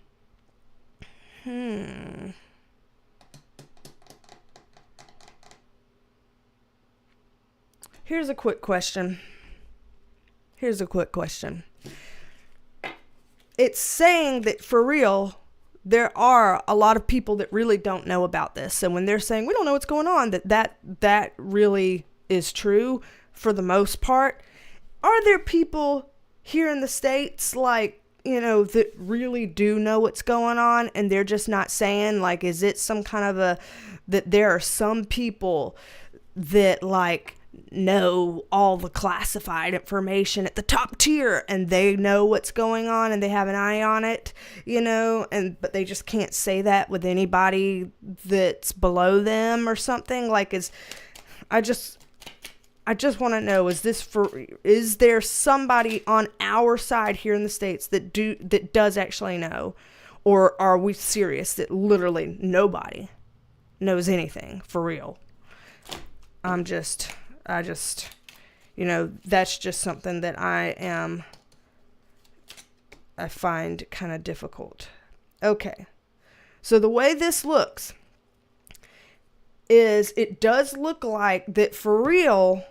Here's a quick question. It's saying that for real, there are a lot of people that really don't know about this. And when they're saying, we don't know what's going on, that really is true for the most part. Are there people here in the States, like, you know, that really do know what's going on and they're just not saying? Like, is it some kind of that there are some people that like know all the classified information at the top tier, and they know what's going on and they have an eye on it, you know, but they just can't say that with anybody that's below them or something. Like, I just want to know, is there somebody on our side here in the States that does actually know, or are we serious that literally nobody knows anything for real? I just, you know, that's just something that I find kind of difficult. Okay. So the way this looks is, it does look like that for real,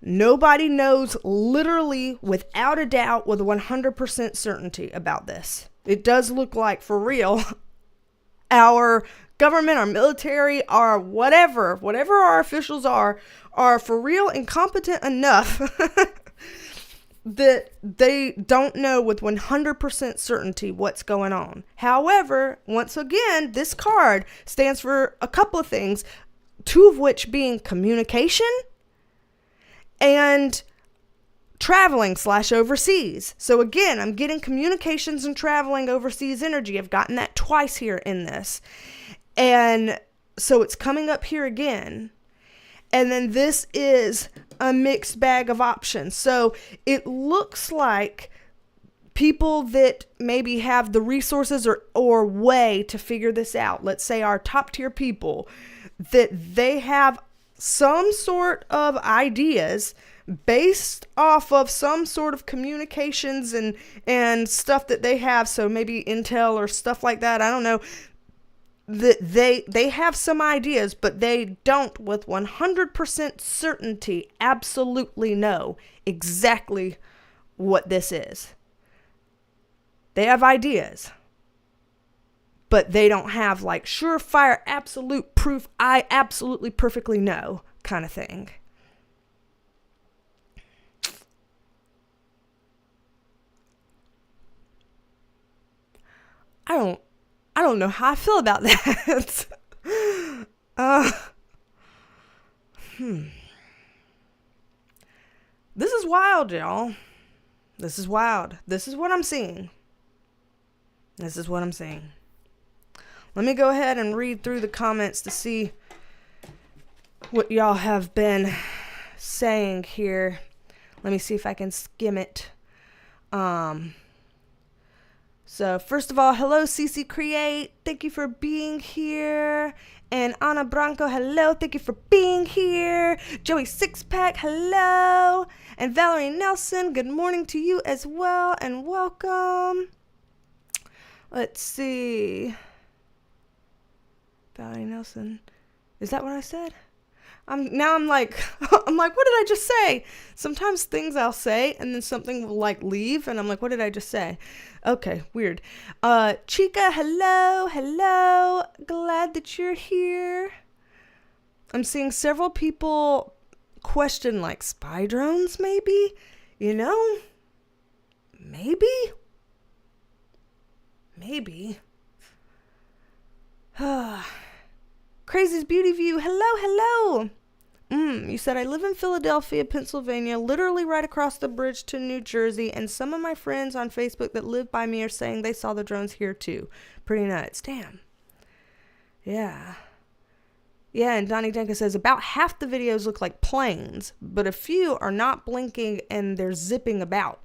nobody knows literally without a doubt with 100% certainty about this. It does look like for real, our government, our military, our whatever our officials are for real incompetent enough that they don't know with 100% certainty what's going on. However, once again, this card stands for a couple of things, two of which being communication and traveling / overseas. So again, I'm getting communications and traveling overseas energy. I've gotten that twice here in this. And so it's coming up here again. And then this is a mixed bag of options. So it looks like people that maybe have the resources or way to figure this out, let's say our top tier people, that they have some sort of ideas based off of some sort of communications and stuff that they have. So maybe intel or stuff like that. I don't know. That they have some ideas, but they don't with 100% certainty absolutely know exactly what this is. They have ideas, but they don't have like surefire absolute proof, I absolutely perfectly know kind of thing. I don't know how I feel about that. This is wild, y'all. This is wild. This is what I'm seeing. This is what I'm seeing. Let me go ahead and read through the comments to see what y'all have been saying here. Let me see if I can skim it. So first of all, hello CC Create, thank you for being here. And Ana Branco, hello, thank you for being here. Joey Sixpack, hello. And Valerie Nelson, good morning to you as well, and welcome. Let's see. Valerie Nelson, is that what I said? I'm like, what did I just say? Sometimes things I'll say and then something will like leave and I'm like, what did I just say? Okay, weird. Chica, hello. Glad that you're here. I'm seeing several people question like spy drones, maybe, you know, maybe. Crazy's Beauty View, hello. You said, I live in Philadelphia, Pennsylvania, literally right across the bridge to New Jersey, and some of my friends on Facebook that live by me are saying they saw the drones here too. Pretty nuts. Damn. Yeah, and Donnie Denka says, about half the videos look like planes, but a few are not blinking and they're zipping about.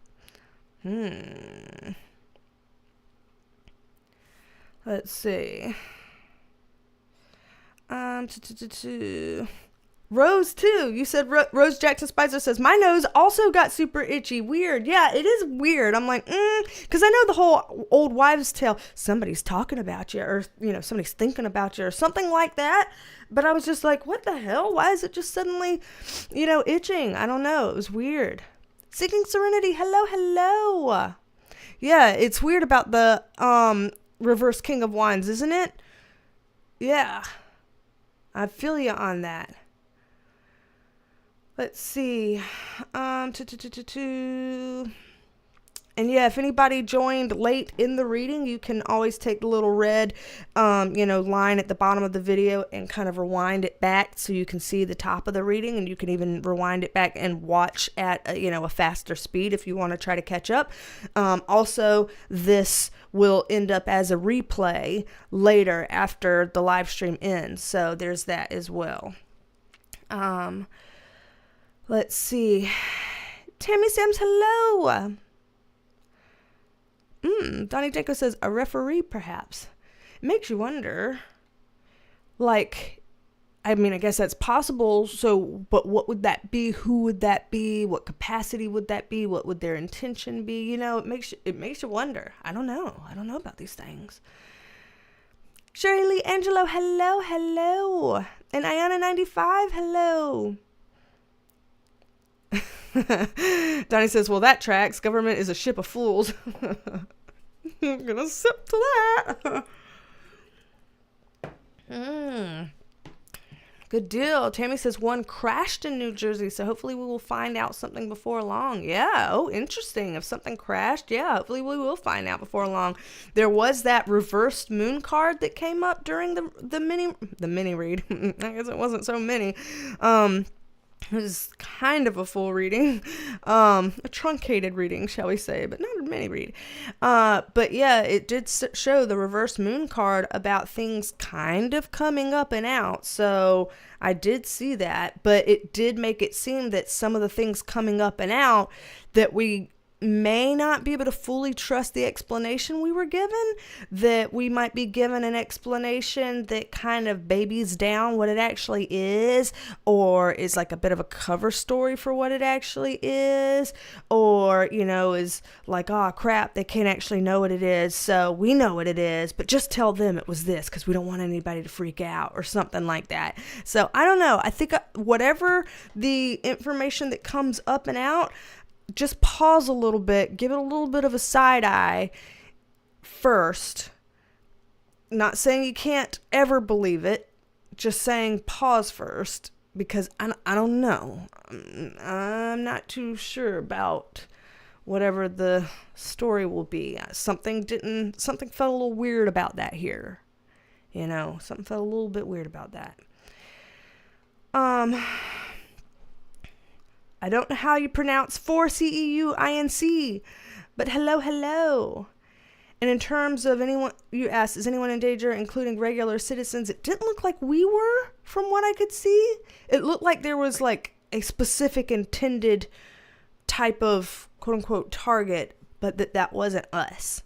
Let's see. Rose too. You said Rose Jackson Spicer says, my nose also got super itchy. Weird. Yeah, it is weird. I'm like, because I know the whole old wives' tale. Somebody's talking about you, or you know, somebody's thinking about you, or something like that. But I was just like, what the hell? Why is it just suddenly, you know, itching? I don't know. It was weird. Seeking Serenity. Hello. Yeah, it's weird about the reverse King of Wands, isn't it? Yeah. I feel you on that. Let's see. And yeah, if anybody joined late in the reading, you can always take the little red, line at the bottom of the video and kind of rewind it back so you can see the top of the reading, and you can even rewind it back and watch at a faster speed if you want to try to catch up. Also, this will end up as a replay later after the live stream ends, so there's that as well. Let's see. Tammy Sams, hello. Donnie Jenko says, a referee, perhaps. It makes you wonder, I guess that's possible. So, but what would that be? Who would that be? What capacity would that be? What would their intention be? It makes you wonder. I don't know about these things. Sherry Lee Angelo, hello. And Ayana95, hello. Donnie says, well, that tracks. Government is a ship of fools. I'm gonna sip to that. Good deal. Tammy says one crashed in New Jersey, so hopefully we will find out something before long. Yeah. Oh, interesting. If something crashed, yeah, hopefully we will find out before long. There was that reversed moon card that came up during the mini read. I guess it wasn't so mini. It was kind of a full reading, a truncated reading, shall we say, but not a mini read. But yeah, it did show the reverse moon card about things kind of coming up and out. So I did see that, but it did make it seem that some of the things coming up and out that we may not be able to fully trust the explanation we were given, that we might be given an explanation that kind of babies down what it actually is, or is like a bit of a cover story for what it actually is, or, is like, oh crap, they can't actually know what it is, so we know what it is, but just tell them it was this because we don't want anybody to freak out or something like that. So I don't know. I think whatever the information that comes up and out, just pause a little bit, give it a little bit of a side eye first. Not saying you can't ever believe it, just saying pause first, because I don't know. I'm not too sure about whatever the story will be. Something felt a little weird about that here. Something felt a little bit weird about that. I don't know how you pronounce CEUINC, but hello. And in terms of anyone, you asked, is anyone in danger, including regular citizens? It didn't look like we were, from what I could see. It looked like there was like a specific intended type of quote unquote target, but that wasn't us.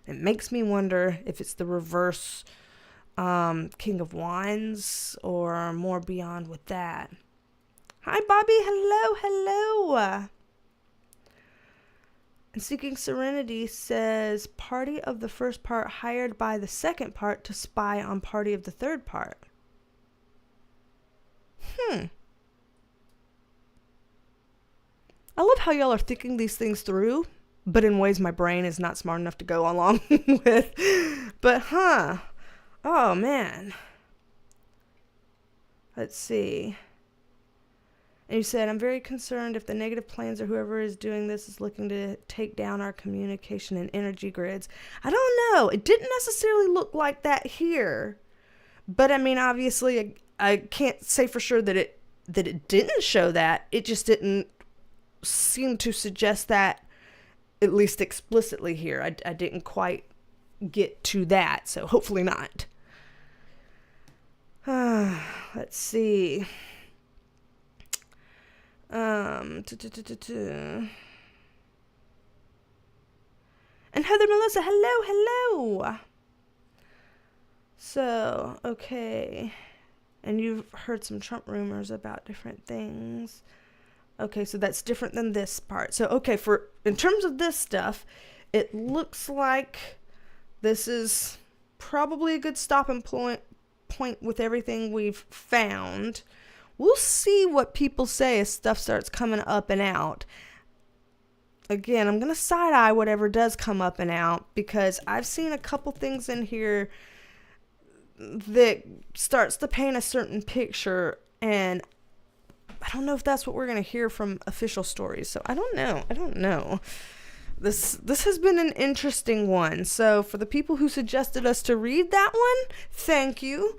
It makes me wonder if it's the reverse King of Wands or more beyond with that. Hi, Bobby. Hello. And Seeking Serenity says, party of the first part hired by the second part to spy on party of the third part. I love how y'all are thinking these things through, but in ways my brain is not smart enough to go along with. But, oh, man. Let's see. And you said, I'm very concerned if the negative plans or whoever is doing this is looking to take down our communication and energy grids. I don't know. It didn't necessarily look like that here. But I mean, obviously, I can't say for sure that it didn't show that. It just didn't seem to suggest that, at least explicitly here. I didn't quite get to that, so hopefully not. Let's see. And Heather Melissa, hello. So, okay. And you've heard some Trump rumors about different things. Okay, so that's different than this part. So, okay, in terms of this stuff, it looks like this is probably a good stopping point with everything we've found. We'll see what people say as stuff starts coming up and out. Again, I'm going to side-eye whatever does come up and out, because I've seen a couple things in here that starts to paint a certain picture, and I don't know if that's what we're going to hear from official stories. So I don't know. This has been an interesting one. So for the people who suggested us to read that one, thank you.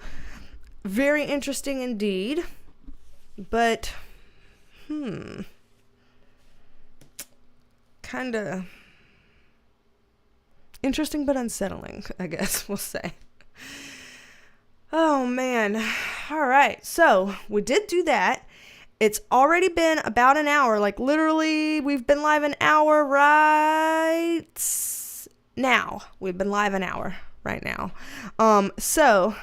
Very interesting indeed. But, kind of interesting but unsettling, I guess we'll say. Oh, man. All right. So we did do that. It's already been about an hour. Like, literally, we've been live an hour right now. We've been live an hour right now. So,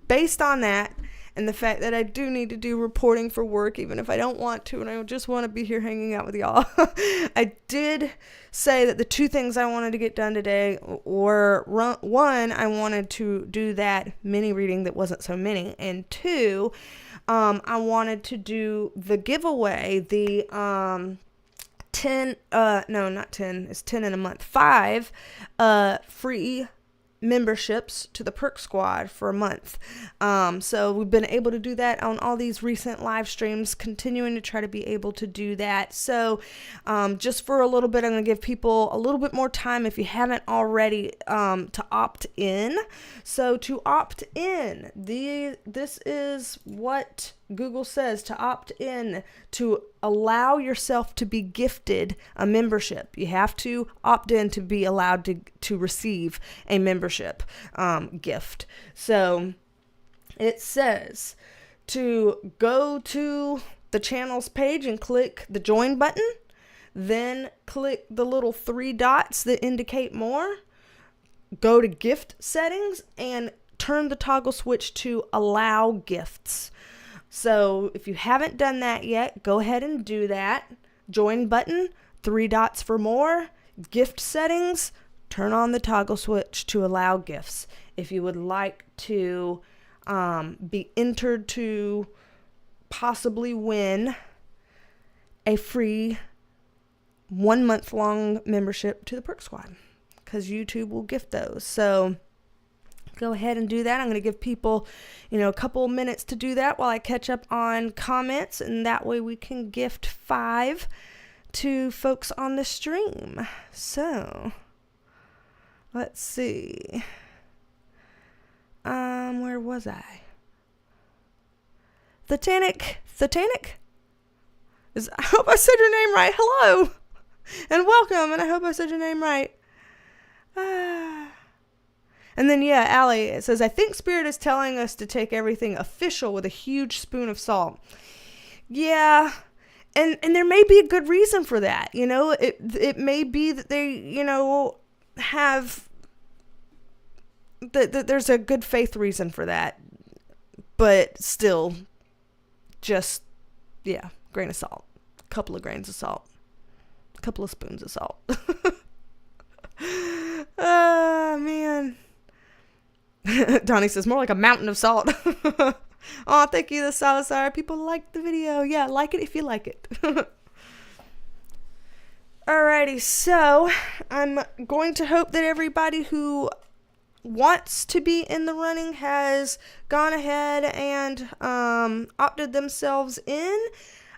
based on that, and the fact that I do need to do reporting for work, even if I don't want to, and I just want to be here hanging out with y'all. I did say that the two things I wanted to get done today were, one, I wanted to do that mini reading that wasn't so mini, and two, I wanted to do the giveaway, the 10, no, not 10, it's 10 in a month, 5 free memberships to the Perk Squad for a month. So we've been able to do that on all these recent live streams, continuing to try to be able to do that. So just for a little bit, I'm going to give people a little bit more time if you haven't already to opt in. So to opt in, this is what Google says: to opt in, to allow yourself to be gifted a membership. You have to opt in to be allowed to receive a membership gift. So it says to go to the channel's page and click the join button, then click the little 3 dots that indicate more, go to gift settings, and turn the toggle switch to allow gifts. So if you haven't done that yet, go ahead and do that. Join button, 3 dots for more, gift settings, turn on the toggle switch to allow gifts. If you would like to be entered to possibly win a free 1 month long membership to the Perk Squad, because YouTube will gift those. So go ahead and do that. I'm going to give people, a couple minutes to do that while I catch up on comments, and that way we can gift 5 to folks on the stream. So let's see. Where was I? Titanic. I hope I said your name right. Hello and welcome, and I hope I said your name right. And then, yeah, Allie, it says, I think Spirit is telling us to take everything official with a huge spoon of salt. Yeah, and there may be a good reason for that. It may be that they, have, that there's a good faith reason for that. But still, just, yeah, grain of salt. A couple of grains of salt. A couple of spoons of salt. Man. Donnie says, more like a mountain of salt. Oh, thank you, the Salazar. People like the video. Yeah, like it if you like it. Alrighty, so I'm going to hope that everybody who wants to be in the running has gone ahead and opted themselves in.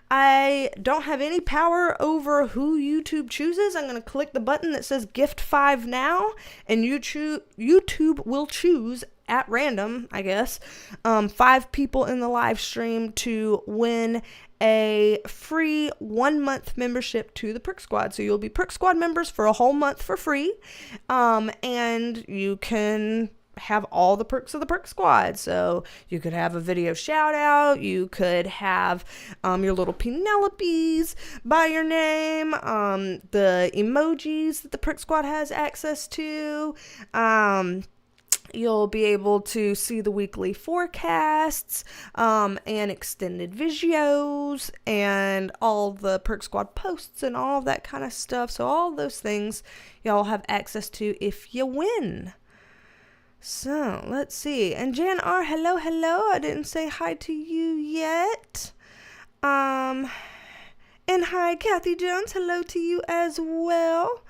I don't have any power over who YouTube chooses. I'm going to click the button that says gift 5 now, and YouTube will choose at random, I guess, 5 people in the live stream to win a free 1 month membership to the Perk Squad. So you'll be Perk Squad members for a whole month for free, and you can have all the perks of the Perk Squad. So you could have a video shout out, you could have your little Penelopes by your name, the emojis that the Perk Squad has access to, you'll be able to see the weekly forecasts, and extended videos, and all the Perk Squad posts and all that kind of stuff. So all those things y'all have access to if you win. So, let's see. And Jan R, hello. I didn't say hi to you yet. And hi, Kathy Jones. Hello to you as well.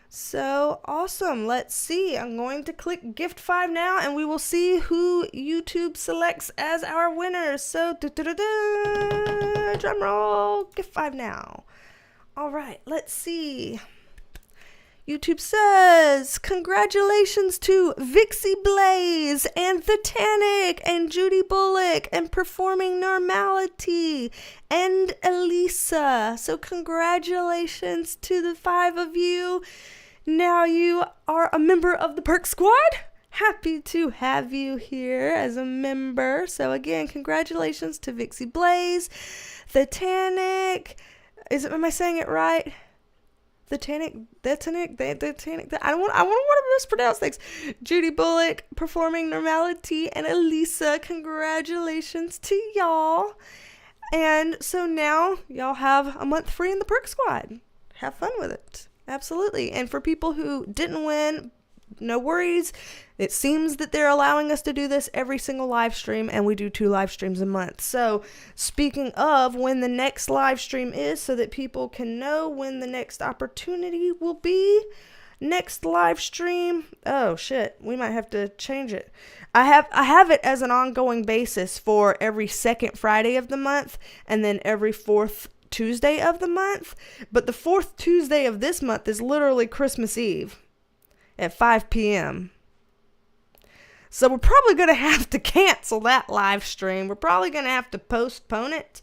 So, awesome. Let's see. I'm going to click gift 5 now, and we will see who YouTube selects as our winners. So, drum roll. Gift 5 now. All right. Let's see. YouTube says, congratulations to Vixie Blaze and The Tannic and Judy Bullock and Performing Normality and Elisa. So congratulations to the 5 of you. Now you are a member of the Perk Squad. Happy to have you here as a member. So again, congratulations to Vixie Blaze, The Tannic. Am I saying it right? The Tannic. I don't want to mispronounce things. Judy Bullock, Performing Normality, and Elisa. Congratulations to y'all. And so now y'all have a month free in the Perk Squad. Have fun with it. Absolutely. And for people who didn't win, no worries. It seems that they're allowing us to do this every single live stream, and we do 2 live streams a month. So speaking of when the next live stream is, so that people can know when the next opportunity will be, next live stream, oh shit, we might have to change it. I have it as an ongoing basis for every second Friday of the month, and then every 4th Tuesday of the month. But the 4th Tuesday of this month is literally Christmas Eve at 5 p.m. So we're probably going to have to cancel that live stream. We're probably going to have to postpone it.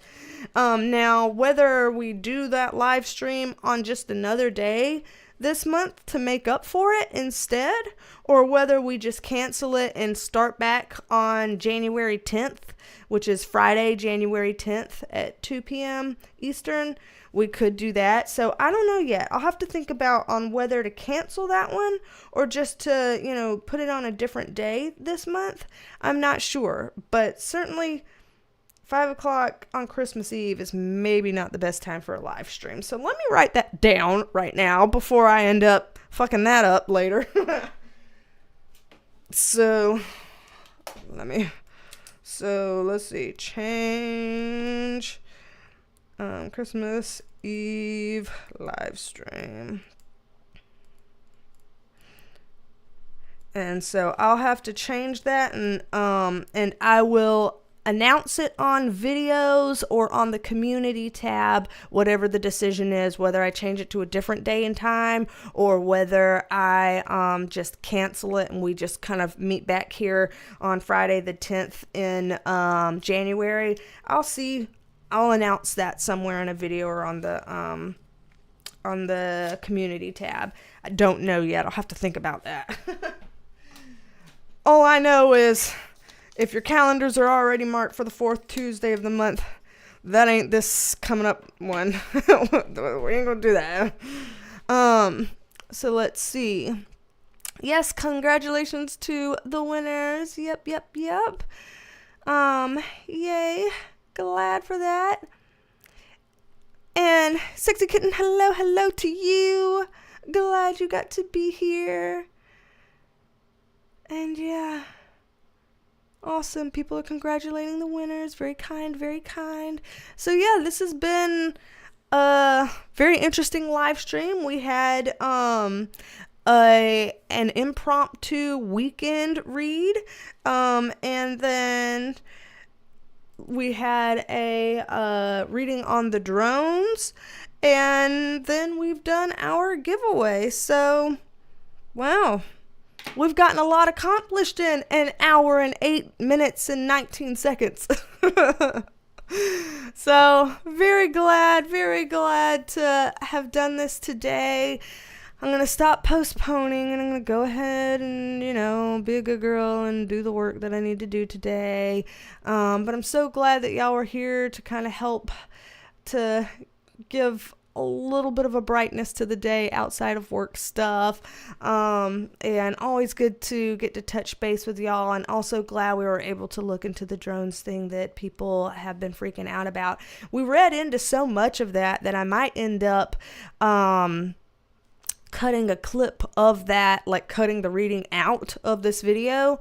Now, whether we do that live stream on just another day this month to make up for it instead, or whether we just cancel it and start back on January 10th, which is Friday, January 10th at 2 p.m. Eastern, we could do that. So I don't know yet. I'll have to think about on whether to cancel that one or just to, put it on a different day this month. I'm not sure, but certainly 5 o'clock on Christmas Eve is maybe not the best time for a live stream. So let me write that down right now before I end up fucking that up later. So let's see. Change Christmas Eve live stream. And so I'll have to change that, and I will announce it on videos or on the community tab, whatever the decision is, whether I change it to a different day and time or whether I just cancel it and we just kind of meet back here on Friday the 10th in January. I'll announce that somewhere in a video or on the community tab. I don't know yet. I'll have to think about that. All I know is if your calendars are already marked for the 4th Tuesday of the month, that ain't this coming up one. We ain't gonna do that. So let's see. Yes, congratulations to the winners. Yep. Yay. Glad for that. And Sexy Kitten, hello to you. Glad you got to be here. And yeah. Awesome. People are congratulating the winners. Very kind, very kind. So yeah, this has been a very interesting live stream. We had an impromptu weekend read, and then we had a reading on the drones, and then we've done our giveaway. So, wow. We've gotten a lot accomplished in an hour and 8 minutes and 19 seconds. So, very glad to have done this today. I'm going to stop postponing and I'm going to go ahead and, be a good girl and do the work that I need to do today. But I'm so glad that y'all were here to kind of help to give a little bit of a brightness to the day outside of work stuff. And always good to get to touch base with y'all, and also glad we were able to look into the drones thing that people have been freaking out about. We read into so much of that I might end up cutting a clip of that, like cutting the reading out of this video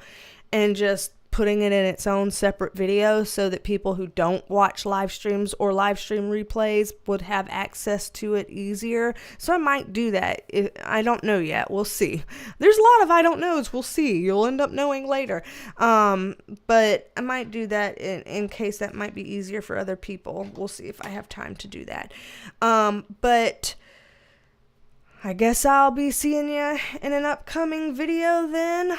and just putting it in its own separate video so that people who don't watch live streams or live stream replays would have access to it easier. So I might do that. I don't know yet. We'll see. There's a lot of I don't knows. We'll see. You'll end up knowing later. But I might do that in case that might be easier for other people. We'll see if I have time to do that. But I guess I'll be seeing you in an upcoming video then.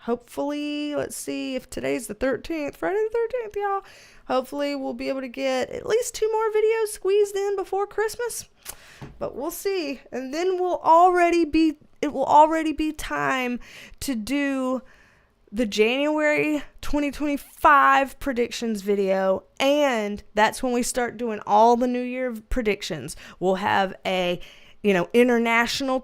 Hopefully, let's see if today's the 13th, Friday the 13th, y'all. Hopefully we'll be able to get at least 2 more videos squeezed in before Christmas. But we'll see. And then it will already be time to do the January 2025 predictions video, and that's when we start doing all the New Year predictions. We'll have a, international,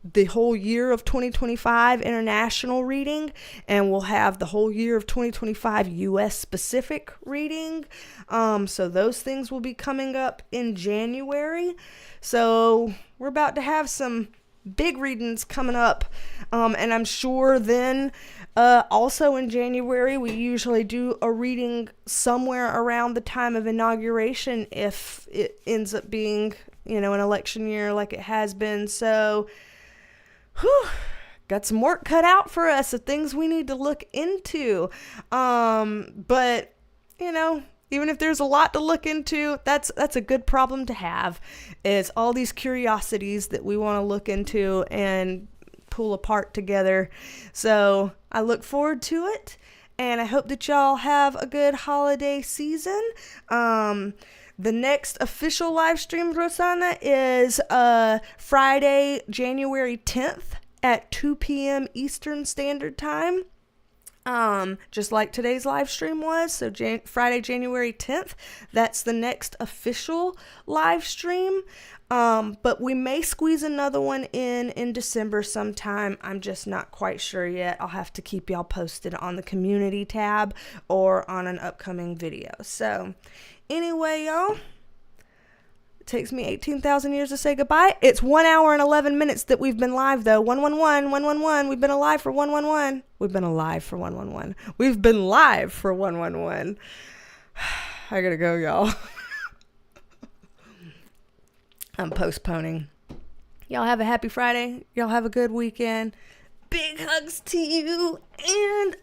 the whole year of 2025 international reading, and we'll have the whole year of 2025 U.S. specific reading. So those things will be coming up in January. So we're about to have some big readings coming up, and I'm sure then also in January we usually do a reading somewhere around the time of inauguration if it ends up being an election year like it has been. So got some work cut out for us of things we need to look into, but even if there's a lot to look into, that's a good problem to have, is all these curiosities that we want to look into and pull apart together. So I look forward to it, and I hope that y'all have a good holiday season. The next official live stream, Rosanna, is Friday, January 10th at 2 p.m. Eastern Standard Time. Just like today's live stream was. So Friday, January 10th, that's the next official live stream. But we may squeeze another one in December sometime. I'm just not quite sure yet. I'll have to keep y'all posted on the community tab or on an upcoming video. So anyway, y'all, it takes me 18,000 years to say goodbye. It's 1 hour and 11 minutes that we've been live, though. 111, 111. We've been alive for 111. We've been alive for 111. We've been live for 111. I gotta go, y'all. I'm postponing. Y'all have a happy Friday. Y'all have a good weekend. Big hugs to you, and